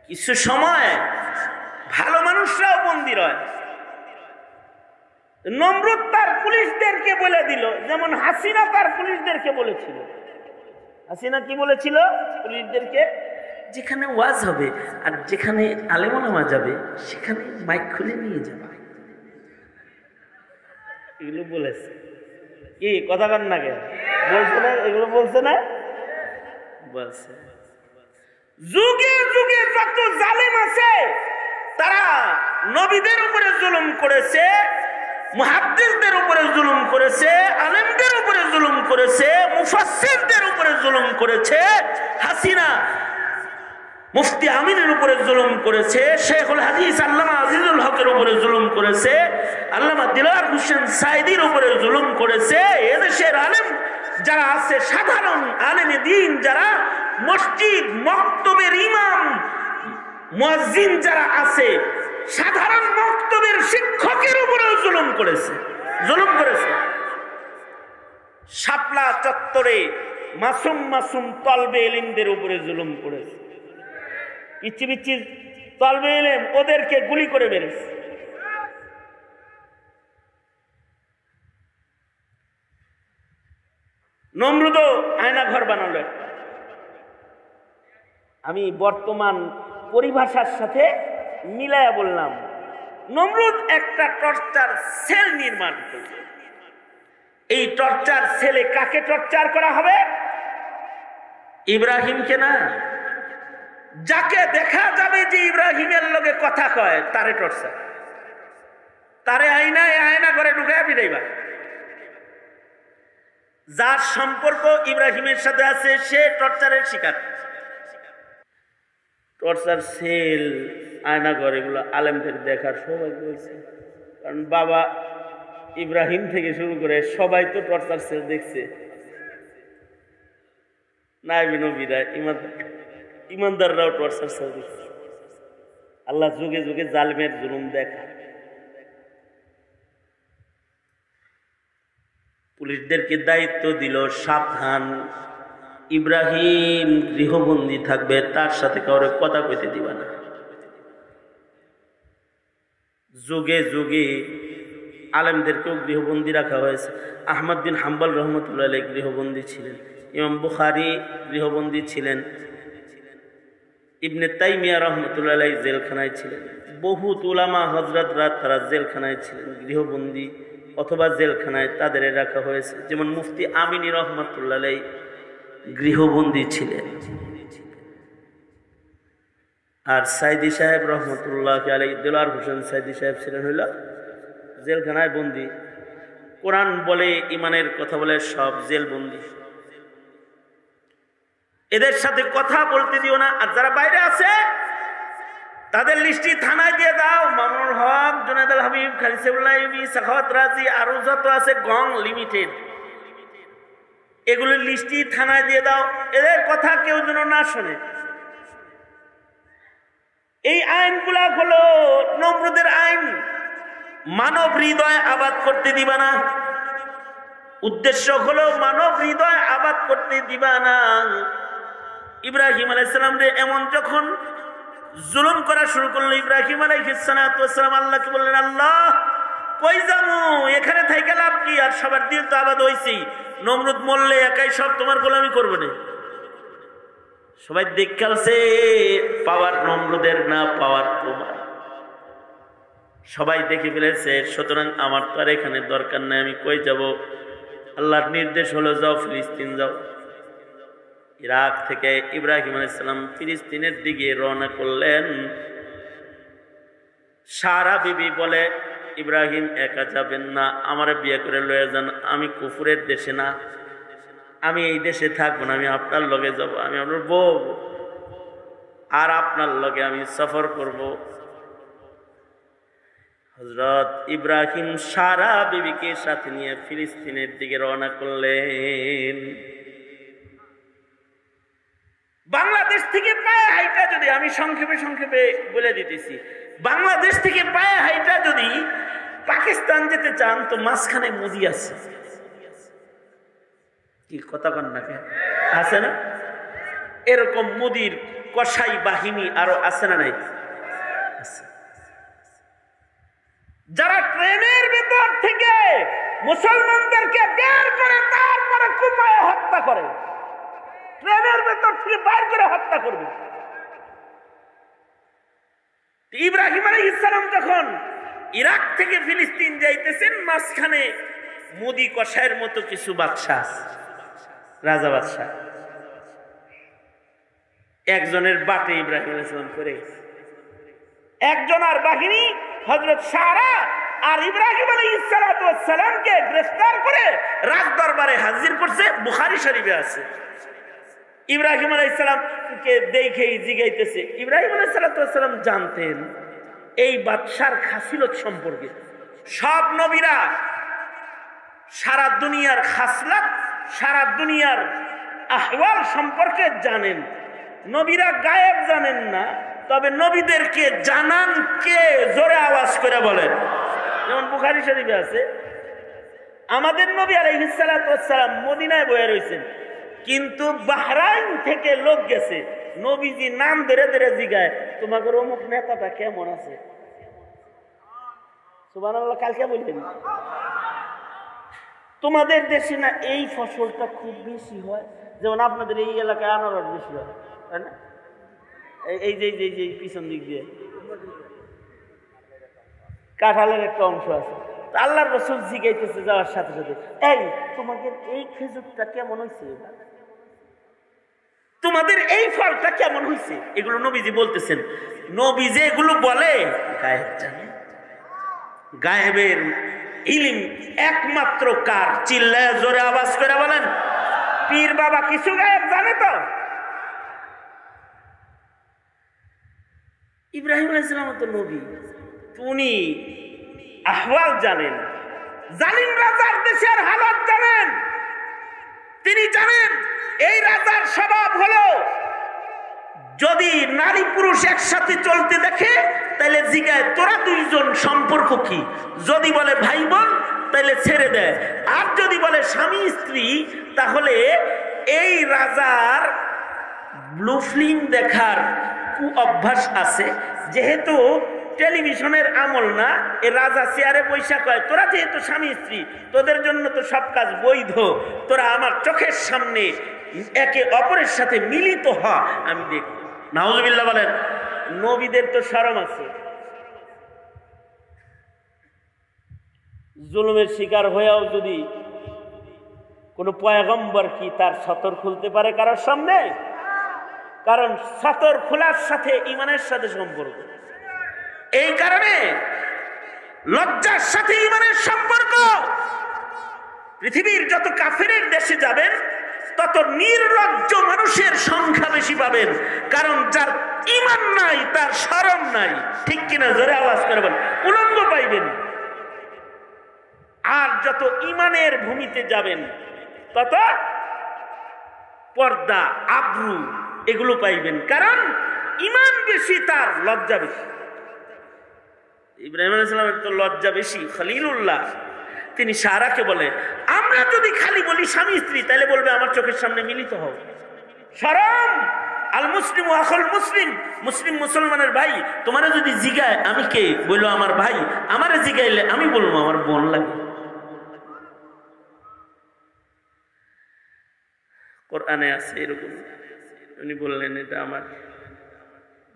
কিছু সময় ভালো মানুষরাও বন্দী রয়। নমরুদ তার পুলিশদেরকে বলে দিল, যেমন হাসিনা তার পুলিশদেরকে বলেছিল। হাসিনা কি বলেছিল পুলিশদেরকে? যেখানে ওয়াজ হবে আর যেখানে আলেম ওলামা যাবে সেখানে মাইক খুলে নিয়ে যাবে, এগুলো বলেছে। কি কথা কান না কেন বলছে না? এগুলো বলছে না? বলছে। যুগে যুগে যত জালেম আছে তারা নবীদের উপরে জুলুম করেছে, মুহাদ্দিসদের উপরে জুলুম করেছে, আলেমদের উপরে জুলুম করেছে, মুফাসসিরদের উপরে জুলুম করেছে। হাসিনা মুফতি আমিনের উপরে জুলুম করেছে, শেখুল হাদিস আল্লামা আজিজুল হকের উপরে জুলুম করেছে, আল্লামা দিলওয়ার হোসেন সাইদির উপরে জুলুম করেছে। এদেশের আলেম যারা আছে, সাধারণ আলেমে দ্বীন যারা, মসজিদ মক্তবের ইমাম মুয়াজ্জিন যারা আছে, সাধারণ মক্তবের শিক্ষকের উপরেও জুলুম করেছে, জুলুম করেছে। শাপলা চত্বরে মাসুম মাসুম তলবে ইলমদের উপরে জুলুম করেছে। পিচ্ছি পিচ্ছি তলবে ইলম ওদেরকে গুলি করে মেরেছে। নমরুদ আয়না ঘর বানালো। আমি বর্তমান পরিভাষার সাথে মিলায়া বললাম, নমরুদ একটা টর্চার সেল নির্মাণ করল। এই টর্চার সেলে কাকে টর্চার করা হবে? ইব্রাহিমকে না, যাকে দেখা যাবে যে ইব্রাহিমের লগে কথা কয় তারে টর্চার, তারে আয়না করে ঢুকায় পিটাইবা। যার সম্পর্ক ইব্রাহিমের সাথে আছে সে টর্চারের শিকার। টর্চার সেল, আয়নাঘর, এগুলো আলেমদের দেখার সৌভাগ্য হয়েছে। কারণ বাবা ইব্রাহিম থেকে শুরু করে সবাই তো টর্চার সেল দেখছে। নাইবি নবীরা, ইমানদাররাও টর্চার সেল দেখছে। আল্লাহ যুগে যুগে জালিমের জুলুম দেখা। পুলিশদেরকে দায়িত্ব দিল, সাবধান, ইব্রাহিম গৃহবন্দী থাকবে, তার সাথে কাউরে কথা কইতে দিবা না। যুগে যুগে আলেমদেরকেও গৃহবন্দী রাখা হয়েছে। আহমদ বিন হাম্বল রহমতুল্লাহ আলাইহি গৃহবন্দী ছিলেন, ইমাম বুখারী গৃহবন্দী ছিলেন, ইবনে তাইমিয়া রহমতুল্লাহ আলাইহি জেলখানায় ছিলেন, বহুত উলামা হযরতরা তারা জেলখানায় ছিলেন, গৃহবন্দী অথবা জেলখানায় তাদের রাখা হয়েছে। যেমন মুফতি আমিনী রহমতুল্লাহ আলাইহি গৃহবন্দী ছিলেন, আর সাইদি সাহেব রহমতুল্লাহ আলাইহি, দিলওয়ার হোসেন সাইদি সাহেব ছিলেন হইল জেলখানায় বন্দী। কোরআন বলে, ইমানের কথা বলে, সব জেলবন্দী। এদের সাথে কথা বলতে দিও না। আর যারা বাইরে আছে তাদের লিস্টি থানায় দিয়ে দাও। মামুনুল হক, জুনায়েদ আল হাবিব, খালিসুল্লাহ ইবি, সাখাওয়াত রাজি, আরো যত আছে গং লিমিটেড, এগুলোর লিস্টি থানায় দিয়ে দাও। এদের কথা কেউ যেন না শোনে। এই আইনগুলা হলো নমরুদের আইন। মানব হৃদয় আবাদ করতে দিবা না। উদ্দেশ্য হলো মানব হৃদয় আবাদ করতে দিবা না। ইব্রাহিম আলাইহিস সালাম রে এমন যখন জুলুম করা শুরু করলো, ইব্রাহিম আলাইহিস সালাম আল্লাহকে বললেন, আল্লাহ কই যামু, এখানে থাইকা লাভ কি? আর সবার দিল তো আবাদ হইছেই, নমরুদ মরলে একাই সব তোমার গোলামি করবে না। সবাই দেখালছে পাওয়ার নমরুদের না, পাওয়ার তোমার। সবাই দেখে ফেলেছে, সুতরাং আমার তো আর এখানে দরকার নাই, আমি কই যাব? আল্লাহর নির্দেশ হলো যাও ফিলিস্তিন যাও। ইরাক থেকে ইব্রাহিম আলাইহিস সালাম ফিলিস্তিনের দিকে রওনা করলেন। সারা বিবি বলে, ইব্রাহিম একা যাবেন না, আমারে বিয়ে করে লয়ে যান, আমি কুফরের দেশে না, আমি এই দেশে থাকবো না, আমি আপনার লগে যাব, আমি আপনার বউ, আর আপনার লগে আমি সফর করব। হযরত ইব্রাহিম সারা বিবিকে সাথে নিয়ে ফিলিস্তিনের দিকে রওনা করলেন। বাংলাদেশ থেকে পায়ে হাইটা যদি, আমি সংক্ষেপে বলে দিতেছি, বাংলাদেশ থেকে পায়ে হাইটা যদি পাকিস্তান যেতে চান তো মাঝখানে নদী আছে। কি কথা কন না, আছে না? এরকম মোদির কসাই বাহিনী আরো আছে না নাই? যারা ট্রেনের ভিতর থেকে মুসলমানদেরকে বের করে তারপরে কুপায়ে হত্যা করে, ট্রেনের ভিতর থেকে বের করে হত্যা করবে। ইব্রাহিম আলাইহিস সালাম যখন ইরাক থেকে ফিলিস্তিন যাইতেছেন, মাঝখানে মুদি কসাইয়ের মতো কিছু বাদশা, রাজা বাদশা, একজনের বাটে ইব্রাহিম আলাইহিস সালাম করে গেছে। একজন আর বাহিনী হযরত সারা আর ইব্রাহিম আলাইহিস সালামকে গ্রেফতার করে রাজ দরবারে হাজির করছে, বুখারী শরীফে আছে। ইব্রাহিম আলাইহিস সালামকে দেখেই জিগাইতেছে, ইব্রাহিম আলাইহিস সালাম জানতেন এই বাদশার খাসিলত সম্পর্কে। সব নবীরা সারা দুনিয়ার খাসলাত, সারা দুনিয়ার আহওয়াল সম্পর্কে জানেন। নবীরা গায়েব জানেন না, তবে নবীদেরকে জানান কে? জোরে আওয়াজ করে বলেন। যেমন বুখারী শরীফে আছে, আমাদের নবী আলাইহিস সালাম মদিনায় বসে রয়েছেন, কিন্তু বাহরাইন থেকে লোক গেছে, নবীজি নাম ধরে ধরে জিগায়, তোমাদের অমুক নেতাটা কেমন আছে? সুবহানাল্লাহ, কালকে বললেন তোমাদের দেশে না এই ফসলটা খুব বেশি হয়, যেমন আপনাদের এই এলাকায় আনারস বেশি হয়, তাই না? এই যে পিছন দিক দিয়ে কাঁঠালের একটা অংশ আছে। আল্লাহর রাসূল জিগাইতেছে যাওয়ার সাথে সাথে, এই তোমাদের এই খেজুরটা কেমন হয়েছে, তোমাদের এই ফলটা কেমন হয়েছে? এগুলো নবীজি বলতেছেন। নবীজি এগুলো বলে গায়েব জানে। গায়েবের ইলম একমাত্র কার? চিল্লায় জোরে আওয়াজ করে বলেন। পীর বাবা কিছু গায়েব জানে তো? ইব্রাহিম আলাইহিস সালাম তো নবী, উনি আহওয়াল জানেন, জালিম রাজার দেশের হালত জানেন। তিনি জানেন এই রাজার স্বভাব হলো যদি নারী পুরুষ একসাথে চলতে দেখে তাহলে জিগায় তোরা দুইজন সম্পর্ক কি, যদি বলে ভাই বোন তাহলে ছেড়ে দেয়, আর যদি বলে স্বামী স্ত্রী তাহলে এই রাজার ব্লু ফিল্ম দেখার অভ্যাস আছে। যেহেতু টেলিভিশনের আমল না, এ রাজা চেয়ারে বৈশা কয়, তোরা যেহেতু স্বামী স্ত্রী তোদের জন্য তো সব কাজ বৈধ, তোরা আমার চোখের সামনে একে অপরের সাথে মিলিত হ, আমি দেখব। নাউজুবিল্লাহ বলেন। নবীদের তো শরম আছে, জুলুমের শিকার হয়েও যদি কোন পয়গম্বর কি তার সতর খুলতে পারে কারোর সামনে? কারণ সতর খোলার সাথে ইমানের সাথে সম্পর্ক। এই কারণে লজ্জার সাথে ইমানের সম্পর্ক। পৃথিবীর যত কাফেরের দেশে যাবেন তত নির্লজ্জ মানুষের সংখ্যা বেশি পাবেন, কারণ যার ইমান নাই তার শরম নাই। ঠিক কিনা? জোরে আওয়াজ করবেন। উলঙ্গ পাইবেন। আর যত ইমানের ভূমিতে যাবেন তত পর্দা, আব্রু এগুলো পাইবেন, কারণ ইমান বেশি, তার লজ্জা বেশি। ইব্রাহিম আলাইহিস সালামের তো লজ্জা বেশি। খলিলুল্লাহ তিনি সারাকে বলে, আমরা যদি খালি বলি স্বামী স্ত্রী তাহলে বলবে আমার চোখের সামনে মিলিত হও। শরম। আল মুসলিম আখুল মুসলিম, মুসলিম মুসলমানের ভাই। তোমারে যদি জিগায় আমি কে, বললো আমার ভাই। আমারে জিগাইলে আমি বলবো আমার বোন লাগে। কোরআনে আছে এরকম। উনি বললেন এটা আমার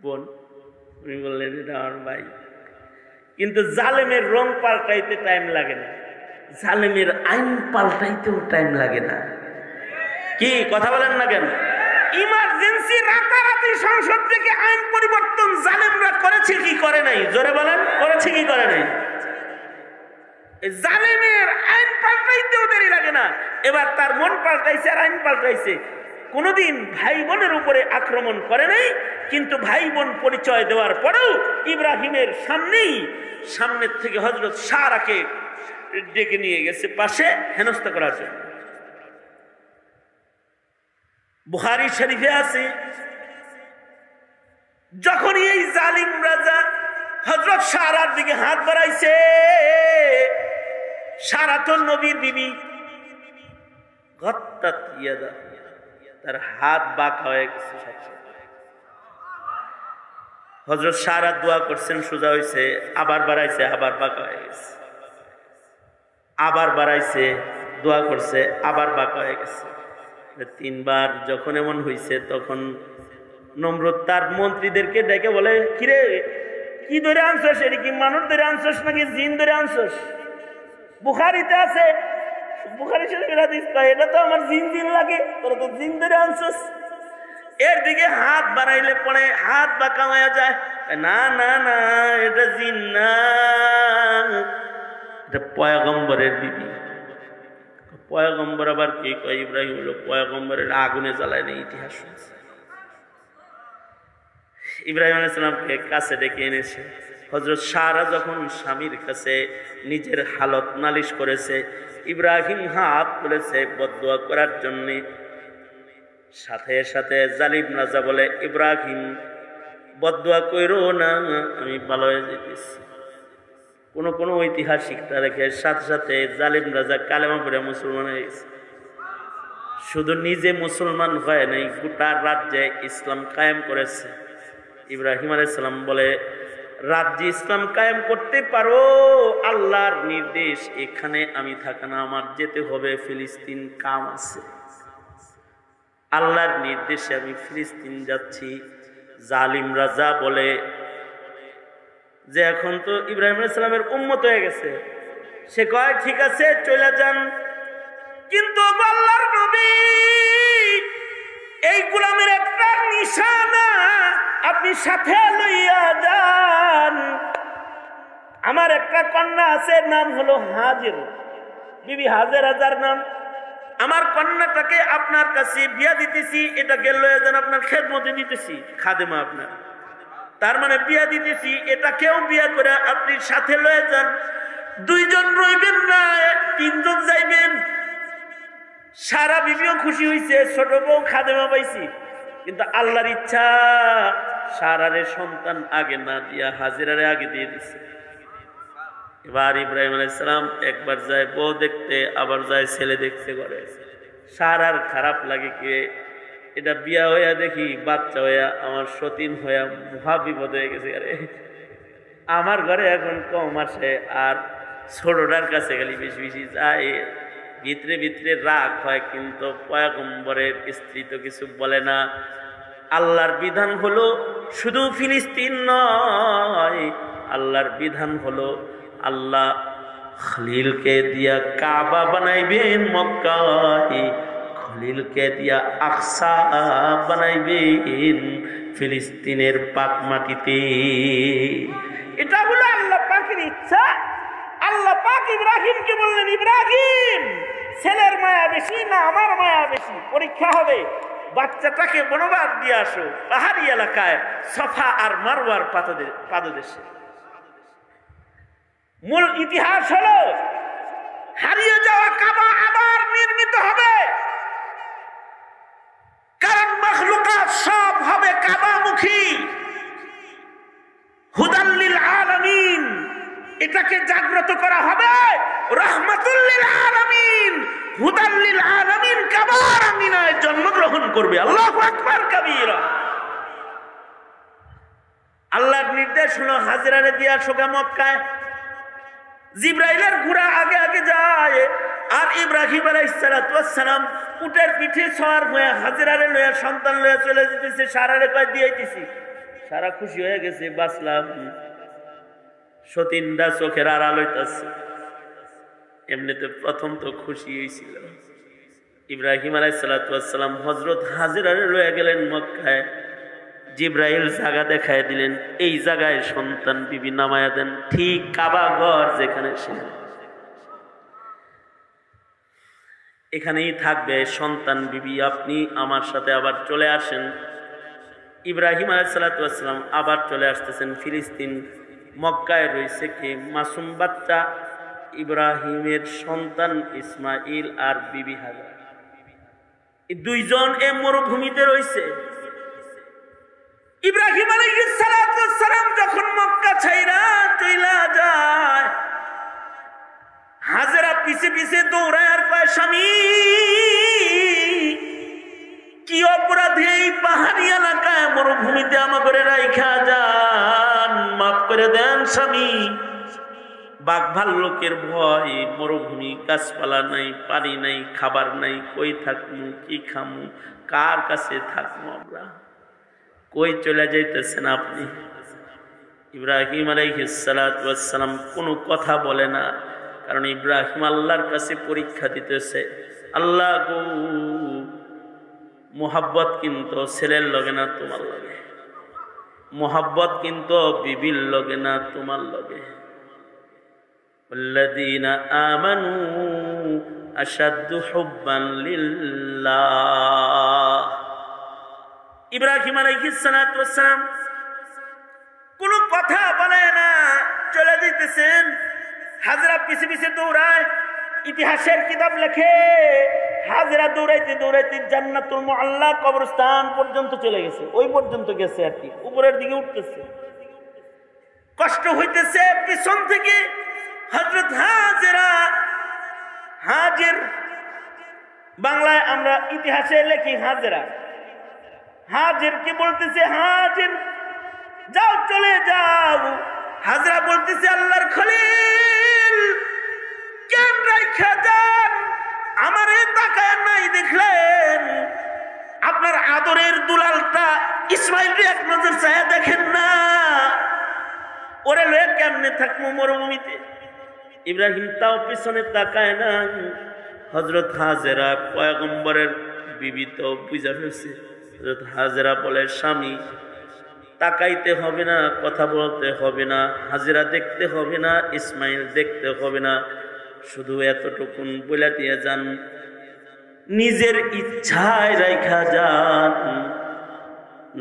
বোন, উনি বললেন এটা আমার ভাই। কিন্তু জালেমের রং পাল্টাইতে টাইম লাগে না, জালেমের আইন পাল্টাইতেও টাইম লাগে না। কি কথা বলেন না কেন? ইমার্জেন্সি রাতারাতি সংসদ থেকে আইন পরিবর্তন জালেমরা করেছে কি করে নাই? জোরে বলেন, করেছে কি করে নাই? জালেমের আইন পাল্টাইতেও দেরি লাগে না। এবার তার মন পাল্টাইছে আর আইন পাল্টাইছে। কোনদিন ভাই বোনের উপরে আক্রমণ করে নাই, কিন্তু ভাই বোন পরিচয় দেওয়ার পরেও ইব্রাহিমের সামনের থেকে হযরত সারাকে ডেকে নিয়ে গেছে পাশে হেনস্থা করার জন্য। বুখারী শরীফে আছে, যখনই এই জালিম রাজা হযরত সারার দিকে হাত বাড়াইছে, সারা তো নবীর বিবি, গত্তাত ইয়াদা, তার হাত বাঁকা হয়ে গেছে। হযরত সারা দোয়া করছেন, সোজা হয়েছে, আবার বাড়াইছে, আবার বাঁকা হয়ে গেছে, আবার বাড়াইছে, দোয়া করছে, আবার বাঁকা হয়ে গেছে। 3 বার যখন এমন হয়েছে, তখন নমরুদ তার মন্ত্রীদেরকে ডেকে বলে, কিরে কি ধরে আনছস? এটা কি মানুষ ধরে আনছস নাকি জিন ধরে আনছস? বুখারীতে আছে, বুখারী শরীফের হাদিস, এটা তো আমার জিন জিন লাগে, তোরা তো জিন ধরে আনছস। এর দিকে হাত বাড়াইলে পরে হাত বাঁকা হয়ে যায়। না না না, এটা জিন না, এটা পয়গম্বরের বিবি। পয়গম্বর আবার কি কয়? ইব্রাহিম হলো পয়গম্বরের আগুনে জ্বালায় না, ইতিহাস শুনছে। ইব্রাহিম আলাইহিস সালামকে কাছে ডেকে এনেছে। হযরত সারা যখন স্বামীর কাছে নিজের হালত নালিশ করেছে, ইব্রাহিম হাত তুলেছে বদদুয়া করার জন্য। সাথে সাথে জালিম রাজা বলে, ইব্রাহিম বদদুয়া কইরো না, আমি ভালো হয়ে যেতেছি। কোন ঐতিহাসিকরা দেখে সাথে সাথে জালিম রাজা কালেমা পড়ে মুসলমান হয়ে গেছে। শুধু নিজে মুসলমান হয় নাই, গোটা রাজ্যে ইসলাম কায়েম করেছে। ইব্রাহিম আলাইহিস সালাম বলে, রাজ্যে ইসলাম কায়েম করতে পারো, আল্লাহর নির্দেশ, এখানে আমি থাকা না, আমার যেতে হবে ফিলিস্তিন, কাম আছে। আল্লাহর নির্দেশে আমি ফিলিস্তিন যাচ্ছি। জালিম রাজা বলে যে এখন তো ইব্রাহিম আলাইহিস সালামের উম্মত হয়ে গেছে, সে কয় ঠিক আছে চলে যান, কিন্তু আল্লাহর নবী এই গোলামের একটা নিশানা আপনি সাথে লইয়া যান। আমার একটা কন্যা আছে, নাম হলো হাজের, বিবি হাজেরা যার নাম। আমার কন্যাটাকে আপনার কাছে বিয়া দিতেছি, এটাকে লইয়া যান, আপনার খেদমতে দিতেছি, খাদেমা আপনার, তার মানে বিয়া দিতেছি, এটাকেও বিয়া করে আপনি সাথে লয়ে যান। 2 জন রইবেন না, 3 জন যাইবেন। সারা বিবিও খুশি হইছে, ছোট বউ খাদেমা পাইছি, কিন্তু আল্লাহর ইচ্ছা সারারে সন্তান আগে না দিয়া হাজেরারে আগে দিয়ে দিছে। এবার ইব্রাহিম আলাইহিস সালাম একবার যায় বউ দেখতে, আবার যায় ছেলে দেখতে করে। সারার খারাপ লাগে, কি এটা বিয়া হইয়া দেখি বাচ্চা হইয়া আমার সতীন হইয়া মহা বিপদ হয়ে গেছে। আরে আমার ঘরে এখন কম আসে, আর ছোটটার কাছে গেলে বেশি বেশি যায়, ভিতরে ভিতরে রাগ হয়, কিন্তু পয়গম্বরের স্ত্রী তো কিছু বলে না। আল্লাহর বিধান হলো শুধু ফিলিস্তিন নয়, আল্লাহর বিধান হলো আল্লাহ খলিলকে দিয়া কাবা বানাইবেন মক্কায়, খলিলকে দিয়া আকসা বানাইবেন ফিলিস্তিনের পাক মাটিতে। এটা হলো আল্লাহ পাকের ইচ্ছা। আল্লাহ পাক ইব্রাহিমকে বললেন, ইব্রাহিম ছেলের মায়া বেশি না আমার মায়া বেশি? পরীক্ষা হবে, বাচ্চাটাকে বনবাস দিয়ে আসো পাহাড়ি এলাকায়, সফা আর মারওয়ার পাদদেশে। মূল ইতিহাস হলো হারিয়ে যাওয়া কাবা আবার নির্মিত হবে, কারণ মাখলুকাত সব হবে কাবামুখী। হুদাল লিল আলামিন, এটাকে জাগ্রত করা হবে, রাহমাতুল লিল আলামিন, হুদাল লিল আলামিন কাবার আমিনায় জন্মগ্রহণ করবে। আল্লাহু আকবার কাবীরা। আল্লাহর নির্দেশ হলো হাজেরারে দিয়া সোগা মক্কায়। জিব্রাইলের ঘোড়া আগে আগে যায়, আর ইব্রাহিম আলাইহিস সালাম উটের পিঠে সওয়ার হয়ে হাজেরারে লইয়া সন্তান লইয়া চলে যেতেছে। সারারে কয় দিয়েছি, সারা খুশি হয়ে গেছে, বাঁচলাম। সতীনরা চোখের আড়াল হইতাছে। এমনিতে প্রথম তো খুশি হয়েছিল। ইব্রাহিম আলাইহিস সালাম হযরত হাজেরারে লইয়া গেলেন মক্কায়। জিব্রাইল জায়গা দেখায় দিলেন, এই জায়গায় সন্তান বিবি নামায়া দেন, ঠিক কাবা ঘর যেখানে ছিলেন এখানেই থাকবে সন্তান বিবি, আপনি আমার সাথে আবার চলে আসেন। ইব্রাহিম আলাইহিস সালাম আবার চলে আসতেছেন ফিলিস্তিন। মক্কায় রয়েছে কি মাসুম বাচ্চা ইব্রাহিমের সন্তান ইসমাইল আর বিবি হাজার। এই 2 জন এই মরুভূমিতে রয়েছে। ইব্রাহিম আলাইহিস সালাম যখন মক্কা ছাইরা চইলা যায়, হাজেরা পিছে পিছে দৌড়ায় আর কয়, স্বামী কি অপরাধে এই পাহাড়ি এলাকায় মরুভূমিতে আমাকে রাইখা যান? মাফ করে দেন স্বামী। বাঘ ভাল্লুকের ভয়, মরুভূমি, গাছপালা নাই, পানি নাই, খাবার নাই, কই থাকমু, কি খামু, কার কাছে থাকবো আমরা? কই চলে যাইতেছেন আপনি? ইব্রাহিম আলাইহিস সালাতু ওয়াস সালাম কোনো কথা বলে না, কারণ ইব্রাহিম আল্লাহর কাছে পরীক্ষা দিতেছে। আল্লাহ গো, মোহাব্বত কিন্তু ছেলের লগে না তোমার লগে, মোহাব্বত কিন্তু বিবির লগে না তোমার লগে। আল্লাযীনা আমানু আশাদ্দু হুব্বান লিল্লাহ। ইব্রাহিম আলাইহিস সালাতু ওয়াস সালাম কোনো কথা বলে না, চলে যেতেছেন। হাজরা পিছে পিছে দৌড়ায়, ইতিহাসের কিতাব লেখে হাজরা দৌড়াইতে দৌড়াইতে জান্নাতুল মুআল্লা কবরস্থান পর্যন্ত চলে গেছে, ওই পর্যন্ত গেছে আর কি, উপরের দিকে উঠতেছে, কষ্ট হইতেছে। পিছন থেকে হযরত হাজরা, হাজির বাংলায় আমরা ইতিহাসে লেখি হাজরা, হাজির কি বলতেছে, হাজির যাও চলে যাও। হাজরা বলতেছে আল্লাহর খলিল কেন রাইখা যান? আমারে তাকায় নাই দেখলেন? আপনার আদরের দুলালটা ইসমাইলকে এক নজর চায়া দেখেন না? ওরে লয়ে কেমনে থাকবো মরুভূমিতে? ইব্রাহিম তাও পিছনে তাকায় না। হযরত হাজেরা পয়গম্বরের বিবি তো বুঝা ফেলছে। হযরত হাজেরা বলে, স্বামী তাকাইতে হবে না, কথা বলতে হবে না, হাজেরা দেখতে হবে না, ইসমাইল দেখতে হবে না, শুধু এতটুকুন বলে দিয়ে যান, নিজের ইচ্ছায় রাইখা যান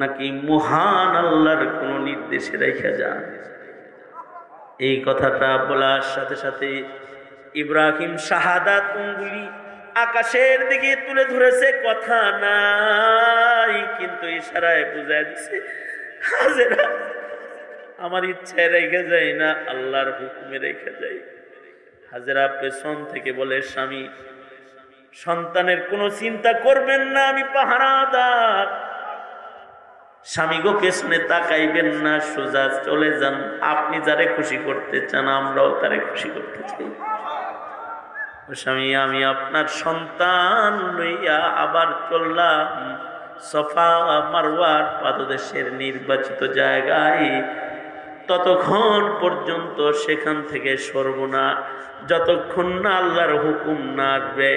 নাকি মহান আল্লাহর কোন নির্দেশে রাইখা যান? এই কথাটা বলার সাথে সাথে ইব্রাহিম শাহাদাত আঙ্গুলি আকাশের দিকে তুলে ধরেছে, কথা নাই, কিন্তু ইশারায় বুঝায় দিছে হাজেরা আমার ইচ্ছায় রেখে যায় না, আল্লাহর হুকুমে রেখে যায়। হাজেরা পেছন থেকে বলে, স্বামী সন্তানের কোনো চিন্তা করবেন না, আমি পাহারাদার। স্বামী গো পেছনে তাকাইবেন না, সোজা চলে যান, আপনি যারে খুশি করতে চান আমরাও তারে খুশি করতে চাই। স্বামী আমি আপনার সন্তান লইয়া আবার চললাম সফা মারওয়ার পাদদেশের নির্বাচিত জায়গায়, ততক্ষণ পর্যন্ত সেখান থেকে সরব না যতক্ষণ না আল্লাহর হুকুম না আসবে।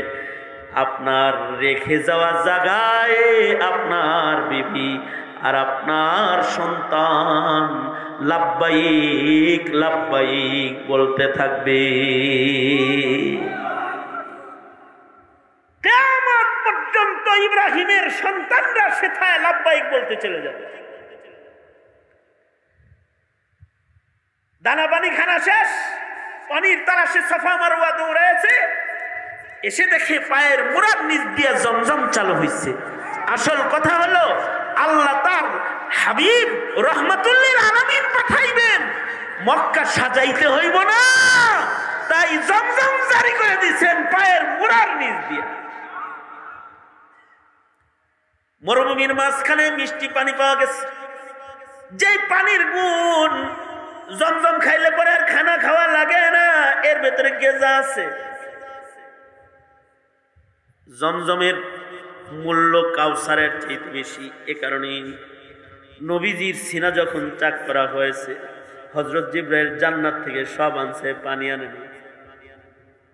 আপনার রেখে যাওয়া জায়গায় আপনার বিবি আর আপনার সন্তান লাব্বাইক লাব্বাইক বলতে থাকবে। কিয়ামত পর্যন্ত ইব্রাহিমের সন্তানরা সেথায় লাব্বাইক বলতে চলে যাবে। দানা পানি খানা শেষ, পানির তালাশে সাফা মারওয়া দৌড়াইছে, এসে দেখে পায়ের মুরাদ নিচ দিয়ে জমজম চালু হয়েছে। আসল কথা হলো আল্লাহ তার হাবিব রহমাতুল্লিল আলামিন পাঠাইবেন, মক্কা সাজাইতে হইব না, তাই জমজম জারি করে দিয়েছেন পায়ের মুরার নিচ দিয়ে। মরুভূমির মাঝখানে মিষ্টি পানি পাওয়া গেছে, যে পানির গুণ জমজম খাইলে পরে আর খানা খাওয়া লাগে না, এর ভেতরে গেজা আছে। জমজমের মূল্য কাউসারের চাইতে বেশি। এ কারণে নবীজির সিনা যখন চাক করা হয়েছে, হযরত জিবরাইল জান্নাত থেকে সব আনছে, পানি আনেনি।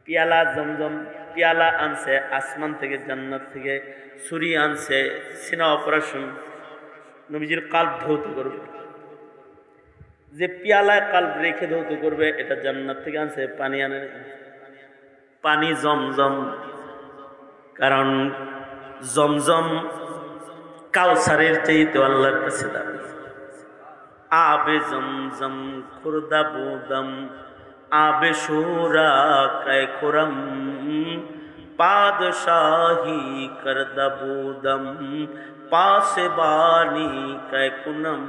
পিয়ালা জমজম পিয়ালা আনছে আসমান থেকে, জান্নাত থেকে। ছুরি আনছে, সিনা অপারেশন, নবীজির কাল্ব ধৌত করবে। যে পিয়ালায় কাল্ব রেখে ধৌত করবে, এটা জান্নাত থেকে আনছে, পানি আনে। পানি জমজম, কারণ জমজম কাউসারের চাইতে আল্লাহর কাছে দাবি। আবে জমজম খুরদা বুদম, আবে শোরা কে খুরম, পাদশাহি করদা বুদম, পাসে বানি কে কুনম,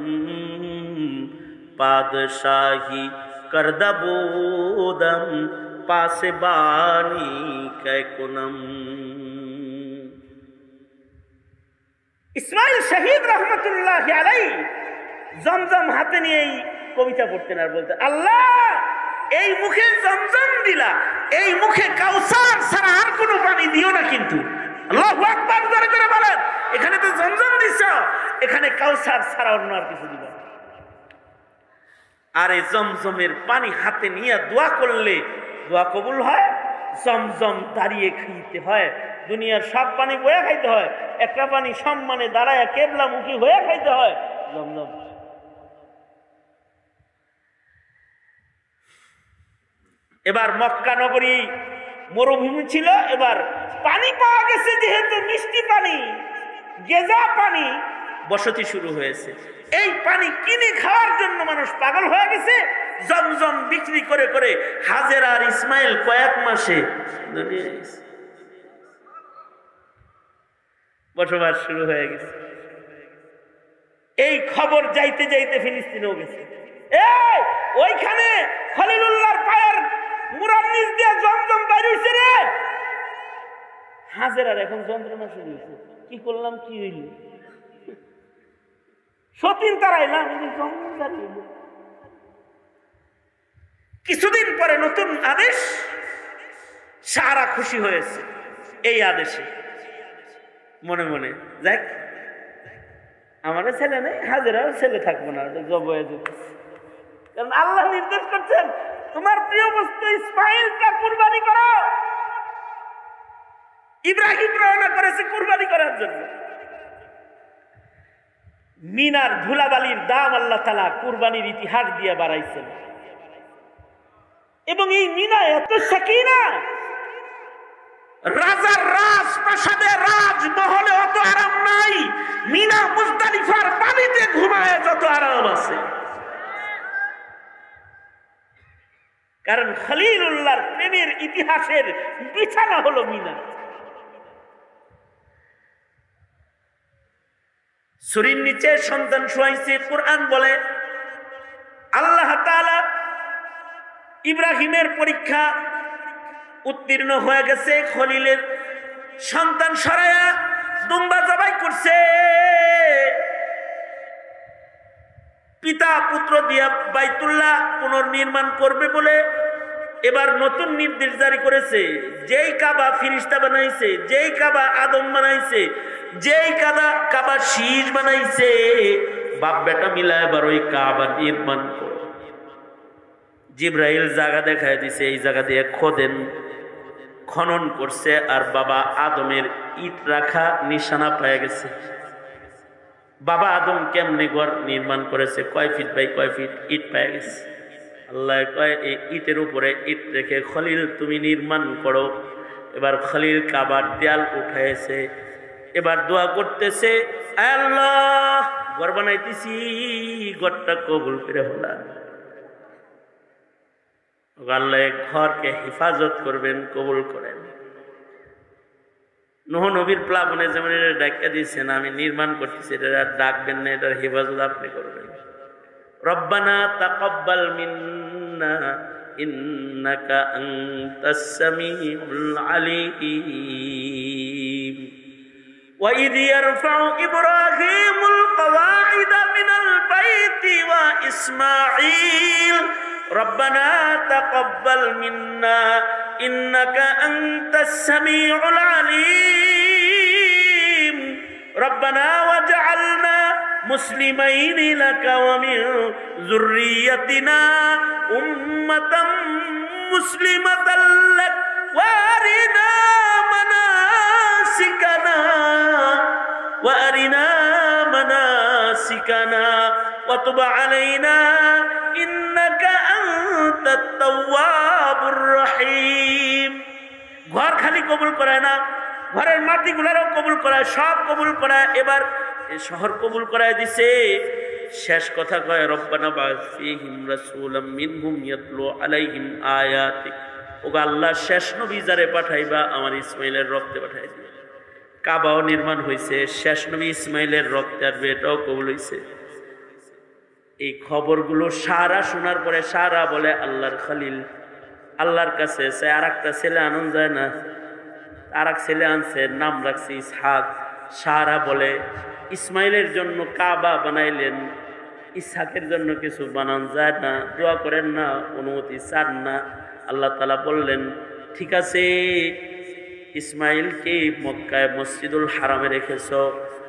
পাদশাহি করদা বুদম, পাসে বানি কে কুনম। ইসমাইল শহীদ রহমতুল্লাহ আলাইহি জমজম হাতে নিয়ে এই কবিতা পড়তেন আর বলতেন, আল্লাহ এই মুখে জমজম দিলা, এই মুখে কাউসার ছাড়া আর কোনো পানি দিও না। কিন্তু আল্লাহু আকবার জোরে করে বলেন, এখানে তো জমজম দিছ, এখানে কাউসার ছাড়া অন্য আর কিছু দিবা। আর এই জমজমের পানি হাতে নিয়ে দোয়া করলে দোয়া কবুল হয়। জমজম দাঁড়িয়ে খাইতে হয়, দুনিয়ার সব পানি বয়ে খাইতে হয়, একটা পানি সম্মানে দাঁড়ায় কেবলামুখী হয়ে খাইতে হয় জমজম। এবার মক্কা নগরী মরুভূমি ছিল, এবার পানি পাওয়া গেছে, যেহেতু মিষ্টি পানি, গেজা পানি, বসতি শুরু হয়েছে। এই পানি কিনে খাওয়ার জন্য মানুষ পাগল হয়ে গেছে। জমজম বিক্রি করে করে হাজেরা আর ইসমাইল কয়েক মাসে বসবাস শুরু হয়ে গেছে। এই খবর যাইতে যাইতে ফিলিস্তিনেও গেছে। এই ওইখানে খলিলুল্লাহর পায়ের মুরার নিচ দিয়ে জমজম বাইর হইছে রে। হাজেরার এখন যন্ত্রণা শুরু হয়েছে, কি করলাম, কি হইল, সতীন তারাইলাম, জমজম দাঁড়িয়ে। কিছুদিন পরে নতুন আদেশ, সারা খুশি হয়েছে এই আদেশে, মনে মনে দেখ আমারও ছেলে নেই, হাজেরাও ছেলে থাকবো না, জব হয়ে যেতেছে। কারণ আল্লাহ নির্দেশ করছেন, তোমার প্রিয় বস্তু ইসমাইলটা কুরবানি করো। ইব্রাহিম রওনা করেছে কুরবানি করার জন্য। মিনার ধুলাবালির দাম আল্লাহ তাআলা কুরবানির ইতিহাস দিয়ে বাড়াইছেন। এবং এই মিনা এত সাকিনা, রাজার রাজপ্রাসাদে রাজমহলে অত আরাম নাই, মিনা মুজদালিফার পানিতে ঘুমায় যত আরাম আছে। কারণ খলিলুল্লাহর প্রেমের ইতিহাসের বিছানা হলো মিনা। ছুরির নিচে সন্তান শোয়াইছে। কোরআন বলে আল্লাহ তাআলা ইব্রাহিমের পরীক্ষা উত্তীর্ণ হয়ে গেছে। খলিলের সন্তান সরায়া দুম্বা জবাই করছে। পিতা পুত্র দিয়া বাইতুল্লাহ পুনর্নির্মাণ করবে বলে এবার নতুন নির্দেশ জারি করেছে। যেই কাবা ফিরিস্তা বানাইছে, যেই কাবা আদম বানাইছে, যেই কাবা শীষ বানাইছে, বাপ বেটা মিলা এবার ওই কাবা নির্মাণ করে। জিব্রাইল জায়গা দেখায় দিছে, এই জায়গা দিয়ে খোদেন, খনন করছে, আর বাবা আদমের ইট রাখা নিশানা পেয়ে গেছে। বাবা আদম কেমনে ঘর নির্মাণ করেছে, কয় ফিট বাই কয় ফিট ইট পেয়ে গেছে। আল্লাহ কয় এই ইটের উপরে ইট রেখে খলিল তুমি নির্মাণ করো। এবার খলিল কাবার দেয়াল উঠাইছে, এবার দোয়া করতেছে, আল্লাহ ঘর বানাইতেছি, ঘরটা কবুল করে হলা। আল্লাহ ঘরকে হেফাজত করবেন, কবুল করেন। নূহ নবীর প্লাবনে যেমন এটা ডাকা দিয়েছেন, আমি নির্মাণ করতেছি, এটা আর ডাকবেন না, এটার হেফাজত আপনি করবেন। রব্বানা তাকাব্বাল মিন্না ইন্নাকা আনতাস সামিউল আলিম। ওয়া ইয ইয়ারফাউ ইব্রাহিমুল কওয়াইদা মিনাল বাইতি ওয়া ইসমাঈল রব্বানা তাকাব্বাল মিন্না ইন্নাকা আনতাস সামিউল আলিম রব্বানা ওয়াজআলনা মুসলিমাইনি লাকা ওয়া মিন যুররিয়াতিনা উম্মাতাম মুসলিমাতাল লাক ওয়া আরিনা মানাসিকানা ওয়া তুব আলাইনা ইন্নাকা আনতাত তাওয়াবুর রহিম। ঘর খালি কবুল করায় না, ঘরের মাটিগুলোরও কবুল করায়, সব কবুল করায়। এবার শহর কবুল করায় দিছে। শেষ কথা কয় রব্বানা বা'আস ফীহিম রাসূলাম মিনহুম ইয়াতলু আলাইহিম আয়াতিক। ওগো আল্লাহ, শেষ নবী যারে পাঠাইবা আমার ইসমাইলের রক্তে পাঠাই দিবে। কাবাও নির্মাণ হয়েছে, শেষ নবী ইসমাইলের রক্তে আসবে, এটাও কবুল হয়েছে। এই খবরগুলো সারা শোনার পরে সারা বলে আল্লাহর খলিল আল্লাহর কাছে আর একটা ছেলে আনন্দ যায় না, আর এক ছেলে আনছে, নাম রাখছে ইসহাক। সারা বলে ইসমাইলের জন্য কাবা বানাইলেন, ইসহাকের জন্য কিছু বানান যায় না, দোয়া করেন না, অনুমতি চান না। আল্লাহ তাআলা বললেন ঠিক আছে, ইসমাইলকে মক্কায় মসজিদুল হারামে রেখেছ,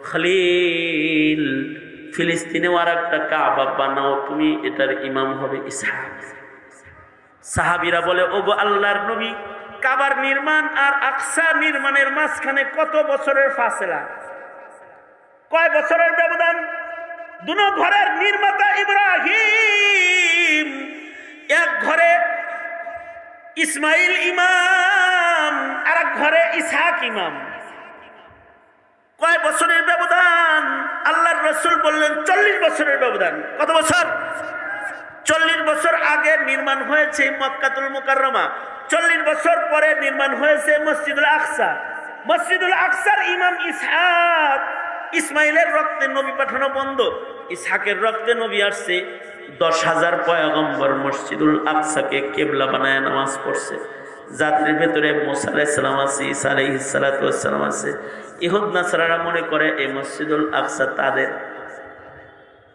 খলিল ফিলিস্তিনেও আর একটা কাবা বানাও, তুমি এটার ইমাম হবে ইসহাক। সাহাবীরা বলে ওগো আল্লাহর নবী, কাবার নির্মাণ আর আকসা নির্মাণের মাঝখানে কত বছরের ফাসলা, কয় বছরের ব্যবধান? দুনো ঘরের নির্মাতা ইব্রাহিম, এক ঘরে ইসমাইল ইমাম আর এক ঘরে ইসহাক ইমাম। কয় বছরের ব্যবধান? আল্লাহর রাসূল বললেন 40 বছরের ব্যবধান। কত বছর? 40 বছর আগে নির্মাণ হয়েছে মক্কাতুল মুকাররমা, 40 বছর পরে নির্মাণ হয়েছে মসজিদুল আকসা। মসজিদুল আকসার ইমাম ইসহাক। ইসমাইলের রক্তে নবী পাঠানো বন্ধ, ইসহাকের রক্তে নবী আসছে। 10,000 পয়গম্বর মসজিদুল আকসাকে কেবলা বানায় নামাজ পড়ছে, যাত্রীর ভেতরে মুসা আলাইহিস সালাম আছে, ঈসা আলাইহিস সালাতু ওয়াস সালাম আছে। ইহুদ নাসারারা মনে করে এই মসজিদুল আকসা তাদের।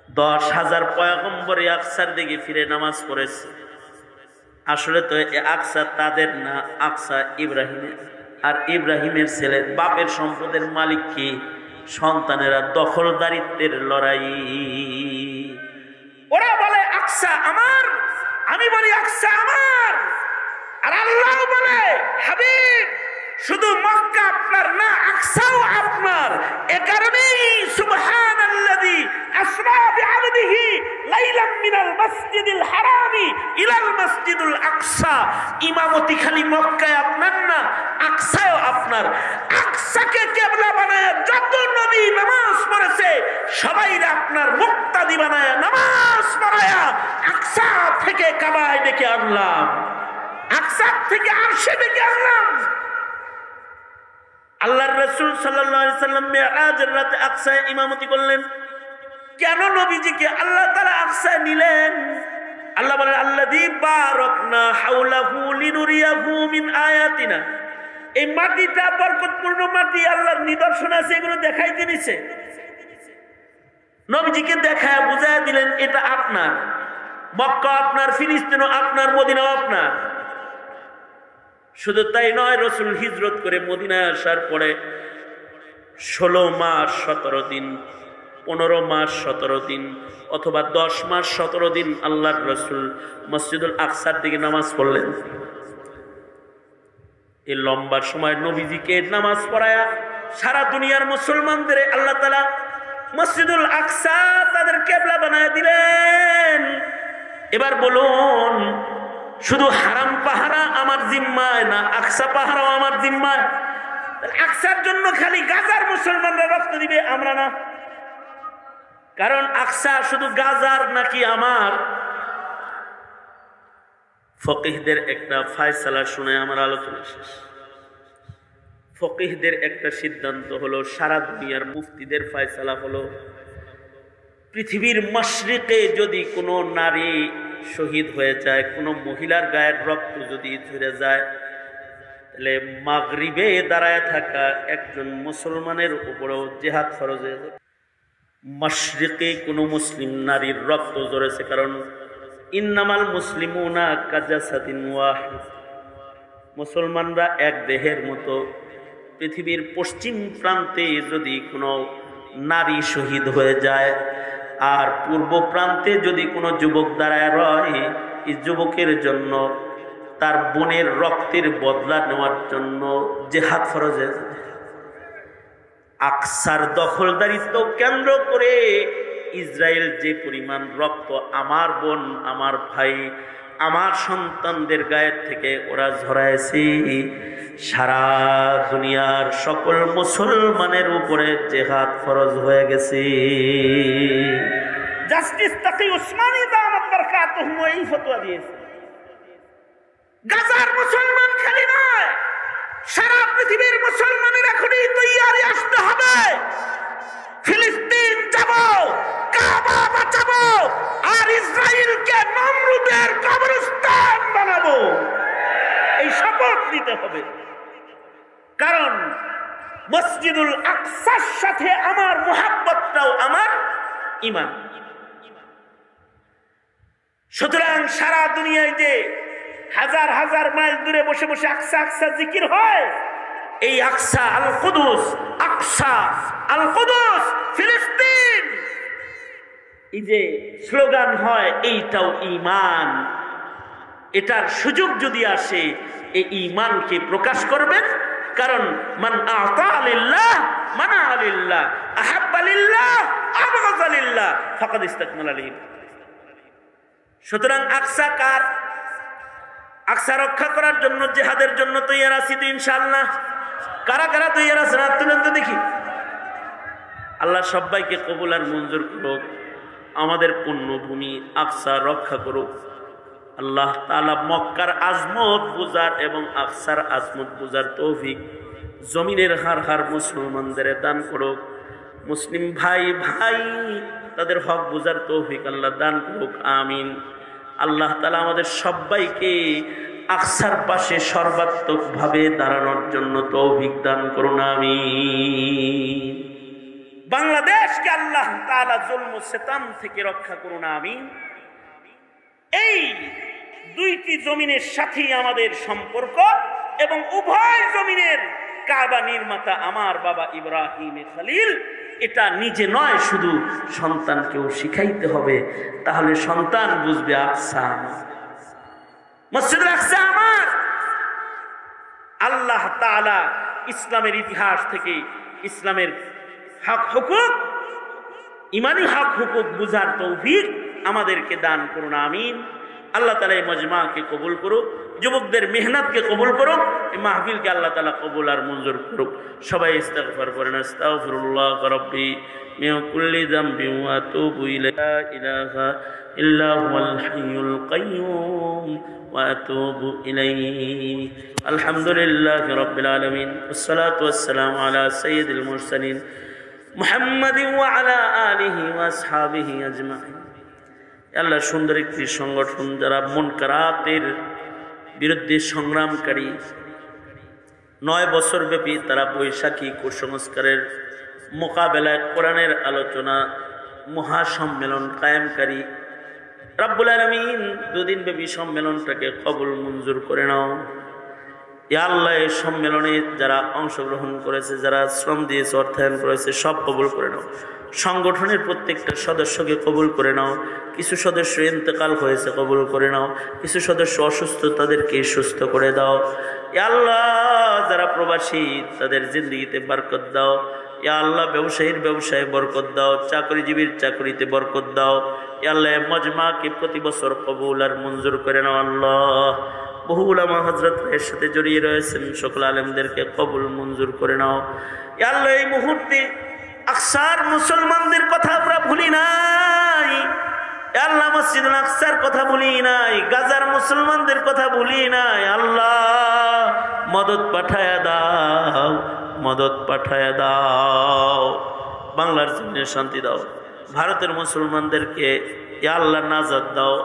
10,000 পয়গম্বর এই আকসার দিকে ফিরে নামাজ পড়েছে। আসলে তো এই আকসা তাদের না, আকসা ইব্রাহিমের। আর ইব্রাহিমের ছেলে, বাপের সম্পদের মালিক কি? সন্তানেরা দখলদারিত্বের লড়াই। ওরা বলে আকসা আমার, আমি বলি আকসা আমার। আর আল্লাহ বলে হাবিব শুধু মক্কা আপনার না, আকসাও আপনার। এ কারণেই সুবহানাল্লাযী আসরা বিআবদিহি লাইলাম মিনাল মাসজিদিল হারামি ইলাল মাসজিদুল আকসা। ইমামতি খালি মক্কায় আপনার না, আকসাও আপনার। আকসাকে কিবলা বানায় যত নবী নামাজ পড়েছে সবাই আপনার মুক্তাদি বানায় নামাজ পড়ায়া আকসা থেকে কাবায় ডেকে আনলাম, আকসা থেকে আরশে ডেকে আনলাম। আল্লাহর রাসূল সাল্লাল্লাহু আলাইহি সাল্লাম মিরাজের রাতে আকসায় ইমামতি করলেন। কেন নবীজিকে আল্লাহ তাআলা আকসায় নিলেন? আল্লাহ বলেন আল্লাযী বারাকনা হাওলাহু লিনুরিয়াহু মিন আয়াতিনা। এই মাটিটা বরকতপূর্ণ মাটি, আল্লাহর নিদর্শন আছে, এগুলো দেখাইতে দিয়েছে। নবীজিকে দেখায় বুঝায় দিলেন এটা আপনার, মক্কা আপনার, ফিলিস্তিনও আপনার, মদিনাও আপনার। শুধু তাই নয়, রাসূল হিজরত করে মদিনায় আসার পরে 16 মাস 17 দিন, 15 মাস 17 দিন অথবা 10 মাস 17 দিন আল্লাহর রাসূল মসজিদুল আকসার দিকে নামাজ পড়লেন। এই লম্বা সময় নবীজিকে নামাজ পড়ায়া সারা দুনিয়ার মুসলমানদের আল্লাহ তাআলা মসজিদুল আকসা তাদের কিবলা বানায় দিলেন। এবার বলুন, শুধু হারাম পাহারা আমার জিম্মায় না, আকসা পাহারাও আমার জিম্মায়। আকসার জন্য খালি গাজার মুসলমানরা রক্ত দিবে, আমরা না। কারণ আকসা শুধু গাজার নাকি আমার? ফকিহদের একটা ফয়সালা শুনে আমার আলোচনা শেষ। ফকিহদের একটা সিদ্ধান্ত হলো, সারা দুনিয়ার মুফতিদের ফয়সালা হলো, পৃথিবীর মাশরিকে যদি কোনো নারী শহীদ হয়ে যায়, কোনো মহিলার গায়ের রক্ত যদি ঝরে যায়, তাহলে মাগরিবে দাঁড়ায় থাকা একজন মুসলমানের উপরেও জিহাদ ফরজ হয়ে যায়। মাশরিকে কোনো মুসলিম নারীর রক্ত ঝরেছে, কারণ ইন্নামাল মুসলিমুনা কাজাসাদিন ওয়াহিদ, মুসলমানরা এক দেহের মতো। পৃথিবীর পশ্চিম প্রান্তে যদি কোনো নারী শহীদ হয়ে যায় আর পূর্ব প্রান্তে যদি কোনো যুবক দাঁড়ায় রয়, এই যুবকের জন্য তার বোনের রক্তের বদলা নেওয়ার জন্য জিহাদ ফরজ হয়ে যায়। আকসার দখলদারিত্ব কেন্দ্র করে ইসরায়েল যে পরিমাণ রক্ত আমার বোন, আমার ভাই, আমার সন্তানদের গায়ের থেকে ওরা ঝরাইছে, সারা দুনিয়ার সকল মুসলমানের উপরে জিহাদ ফরজ হয়ে গেছে। জাস্টিস তাকি উসমানী দামাত বারাকাতুহু এই ফতোয়া দিয়েছে। গাজার মুসলমান খালি নয়, সারা পৃথিবীর মুসলমানের এখনই তৈয়ারি আসতে হবে। ফিলিস্তিন যাব, কাবা বাঁচাবো, আর ইসরায়েলকে নমরুদের কবরস্থান বানাবো, এই শপথ নিতে হবে। কারণ মসজিদুল আকসার সাথে আমার মুহাব্বতটাও আমার ঈমান। সুতরাং সারা দুনিয়ায় যে হাজার হাজার মাইল দূরে বসে বসে আকসা আকসা জিকির হয়, এই আকসা আল কুদুস, আকসা আল কুদুস ফিলিস্তিন, এই যে স্লোগান হয়, এইটাও ঈমান। এটার সুযোগ যদি আসে এই ঈমানকে প্রকাশ করবেন, কারণ মান আতা লিল্লাহ মানা লিল্লাহ আহাব্বা লিল্লাহ আবগাযা লিল্লাহ ফাকাদ ইসতাকমালা ঈমান। সুতরাং আকসা কার? আকসা রক্ষা করার জন্য জিহাদের জন্য তৈয়ার আছি তো ইনশাআল্লাহ। কারা কারা তৈয়ার আছেন হাত তুলেন তো দেখি। আল্লাহ সবাইকে কবুল আর মঞ্জুর করুক, আমাদের পুণ্যভূমি আকসা রক্ষা করুক। আল্লাহ তাআলা মক্কার আজমত বুঝার এবং আকসার আজমত বুঝার তৌফিক জমিনের হার হার মুসলমানদের দান করুক। মুসলিম ভাই ভাই তাদের হক বুঝার তৌফিক আল্লাহ দান করুক, আমিন। আল্লাহ তাআলা আমাদের সবাইকে আকসার পাশে সর্বাত্মকভাবে দাঁড়ানোর জন্য তৌফিক দান করুন, আমিন। বাংলাদেশকে আল্লাহ তাআলা জুলম ও সিতাম থেকে রক্ষা করুন, আমিন। এই দুইটি জমিনের সাথেই আমাদের সম্পর্ক, এবং উভয় জমিনের কাবা নির্মাতা আমার বাবা ইব্রাহিম খলিল। এটা নিজে নয়, শুধু সন্তানকেও শিখাইতে হবে, তাহলে সন্তান বুঝবে আকসা আমার, মসজিদুল আকসা আমার। আল্লাহ তাআলা ইসলামের ইতিহাস থেকে ইসলামের হক হুকুক, ইমানি হক হুকুক বুঝার তৌফিক আমাদেরকে দান করুন, আমিন। আল্লাহ তাআলা এই মজমাকে কবুল করুক, যুবকদের মেহনতকে কবুল করুক, এই মাহফিলকে আল্লাহ তাআলা কবুল আর মঞ্জুর করুক। সবাই ইস্তিগফার করেন। আস্তাগফিরুল্লাহ রাব্বি মিন কুল্লি যামবিন ওয়া আতুবু ইলাইহি, লা ইলাহা ইল্লা হুয়াল হাইয়ুল কাইয়্যুম ওয়া আতুবু ইলাইহি। আলহামদুলিল্লাহি রাব্বিল আলামিন, ওয়াসসালাতু ওয়াসসালামু আলা সাইয়্যিদিল মুরসালিন মুহাম্মাদিন ওয়া আলা আলিহি ওয়া আসহাবিহি আজমাইন। আল্লাহ সুন্দর একটি সংগঠন, যারা মুনকারাতের বিরুদ্ধে সংগ্রামকারী, 9 বছর ব্যাপী তারা বৈশাখী কুসংস্কারের মোকাবেলায় কোরআনের আলোচনা মহাসম্মেলন কায়েমকারী, রাব্বুল আলামিন 2 দিন ব্যাপী সম্মেলনটাকে কবুল মঞ্জুর করে নাও। ইয়া আল্লাহ, এই সম্মেলনে যারা অংশগ্রহণ করেছে, যারা শ্রম দিয়েছে, অর্থায়ন করেছে, সব কবুল করে নাও। সংগঠনের প্রত্যেকটা সদস্যকে কবুল করে নাও। কিছু সদস্য ইন্তেকাল হয়েছে, কবুল করে নাও। কিছু সদস্য অসুস্থ, তাদেরকে সুস্থ করে দাও। ইয়া আল্লাহ, যারা প্রবাসী তাদের জিন্দেগিতে বরকত দাও। ইয়া আল্লাহ, ব্যবসায়ীর ব্যবসায়ে বরকত দাও, চাকরিজীবীর চাকরিতে বরকত দাও। ইয়া আল্লাহ, মজমাকে প্রতি বছর কবুল আর মঞ্জুর করে নাও। আল্লাহ, বহু উলামা হযরত এর সাথে জড়িয়ে রয়েছেন, সকল আলেমদেরকে কবুল মঞ্জুর করে নাও। ইয়া আল্লাহ, এই মুহূর্তে আকসার মুসলমানদের কথা আমরা ভুলি নাই। ইয়া আল্লাহ, মসজিদুল আকসার কথা ভুলি নাই, গাজার মুসলমানদের কথা ভুলি নাই। আল্লাহ, মদদ পাঠায়া দাও, মদদ পাঠায়া দাও। বাংলার জমিনে শান্তি দাও। ভারতের মুসলমানদেরকে ইয়া আল্লাহ নাজাত দাও।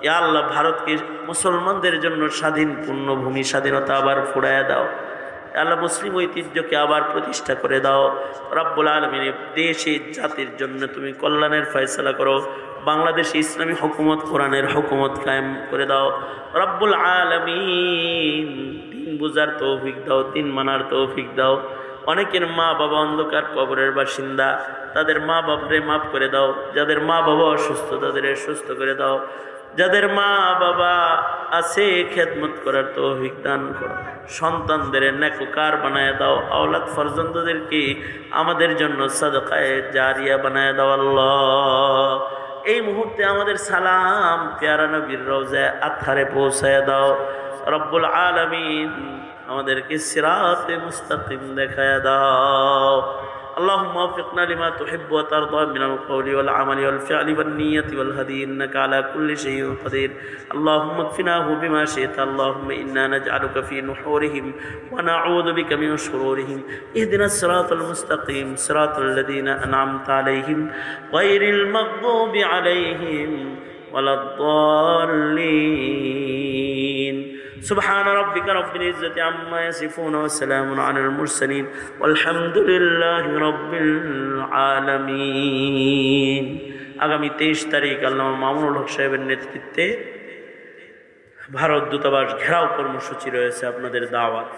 ইয়া আল্লাহ, ভারতকে মুসলমানদের জন্য স্বাধীন পূর্ণভূমি, স্বাধীনতা আবার ফুরাইয়া দাও। আল্লাহ, মুসলিম ঐতিহ্যকে আবার প্রতিষ্ঠা করে দাও। রব্বুল আলামিন, দেশে জাতির জন্য তুমি কল্যাণের ফয়সালা করো। বাংলাদেশে ইসলামী হুকুমত, কোরআনের হুকুমত কায়েম করে দাও। রব্বুল আলামিন, দিন বুঝার তৌফিক দাও, দিন মানার তৌফিক দাও। অনেকের মা বাবা অন্ধকার কবরের বাসিন্দা, তাদের মা বাবারে মাফ করে দাও। যাদের মা বাবা অসুস্থ, তাদের সুস্থ করে দাও। যাদের মা বাবা আছে, খেদমত করার তৌফিক দান করো। সন্তানদের নেককার বানায় দাও। আওলাদ ফরজন্দদেরকে আমাদের জন্য সাদকায়ে জারিয়া বানায় দাও। আল্লাহ, এই মুহূর্তে আমাদের সালাম পেয়ারা নবীর রওজায়ে আতহারে পৌঁছায় দাও। রব্বুল আলামিন, আমাদেরকে সিরাতে মুস্তাকিম দেখায় দাও। اللهم وفقنا لما تحب وترضى من القول والعمل والفعل والنية والهدي إنك على كل شيء قدير. اللهم اكفناه بما شئت. اللهم إنا نجعلك في نحورهم ونعوذ بك من شرورهم. اهدنا الصراط المستقيم صراط الذين أنعمت عليهم غير المغضوب عليهم ولا الضالين. সুবহান রাব্বিকা রাব্বিল ইজ্জাতি আম্মা ইয়াসিফুন ওয়া সালামুন আলাল মুরসালিন ওয়ালহামদুলিল্লাহি রাব্বিল আলামিন। আগামী 23 তারিখ আল্লামা মামুনুল হক সাহেবের নেতৃত্বে ভারত দূতাবাস ঘেরাও কর্মসূচি রয়েছে, আপনাদের দাওয়াত।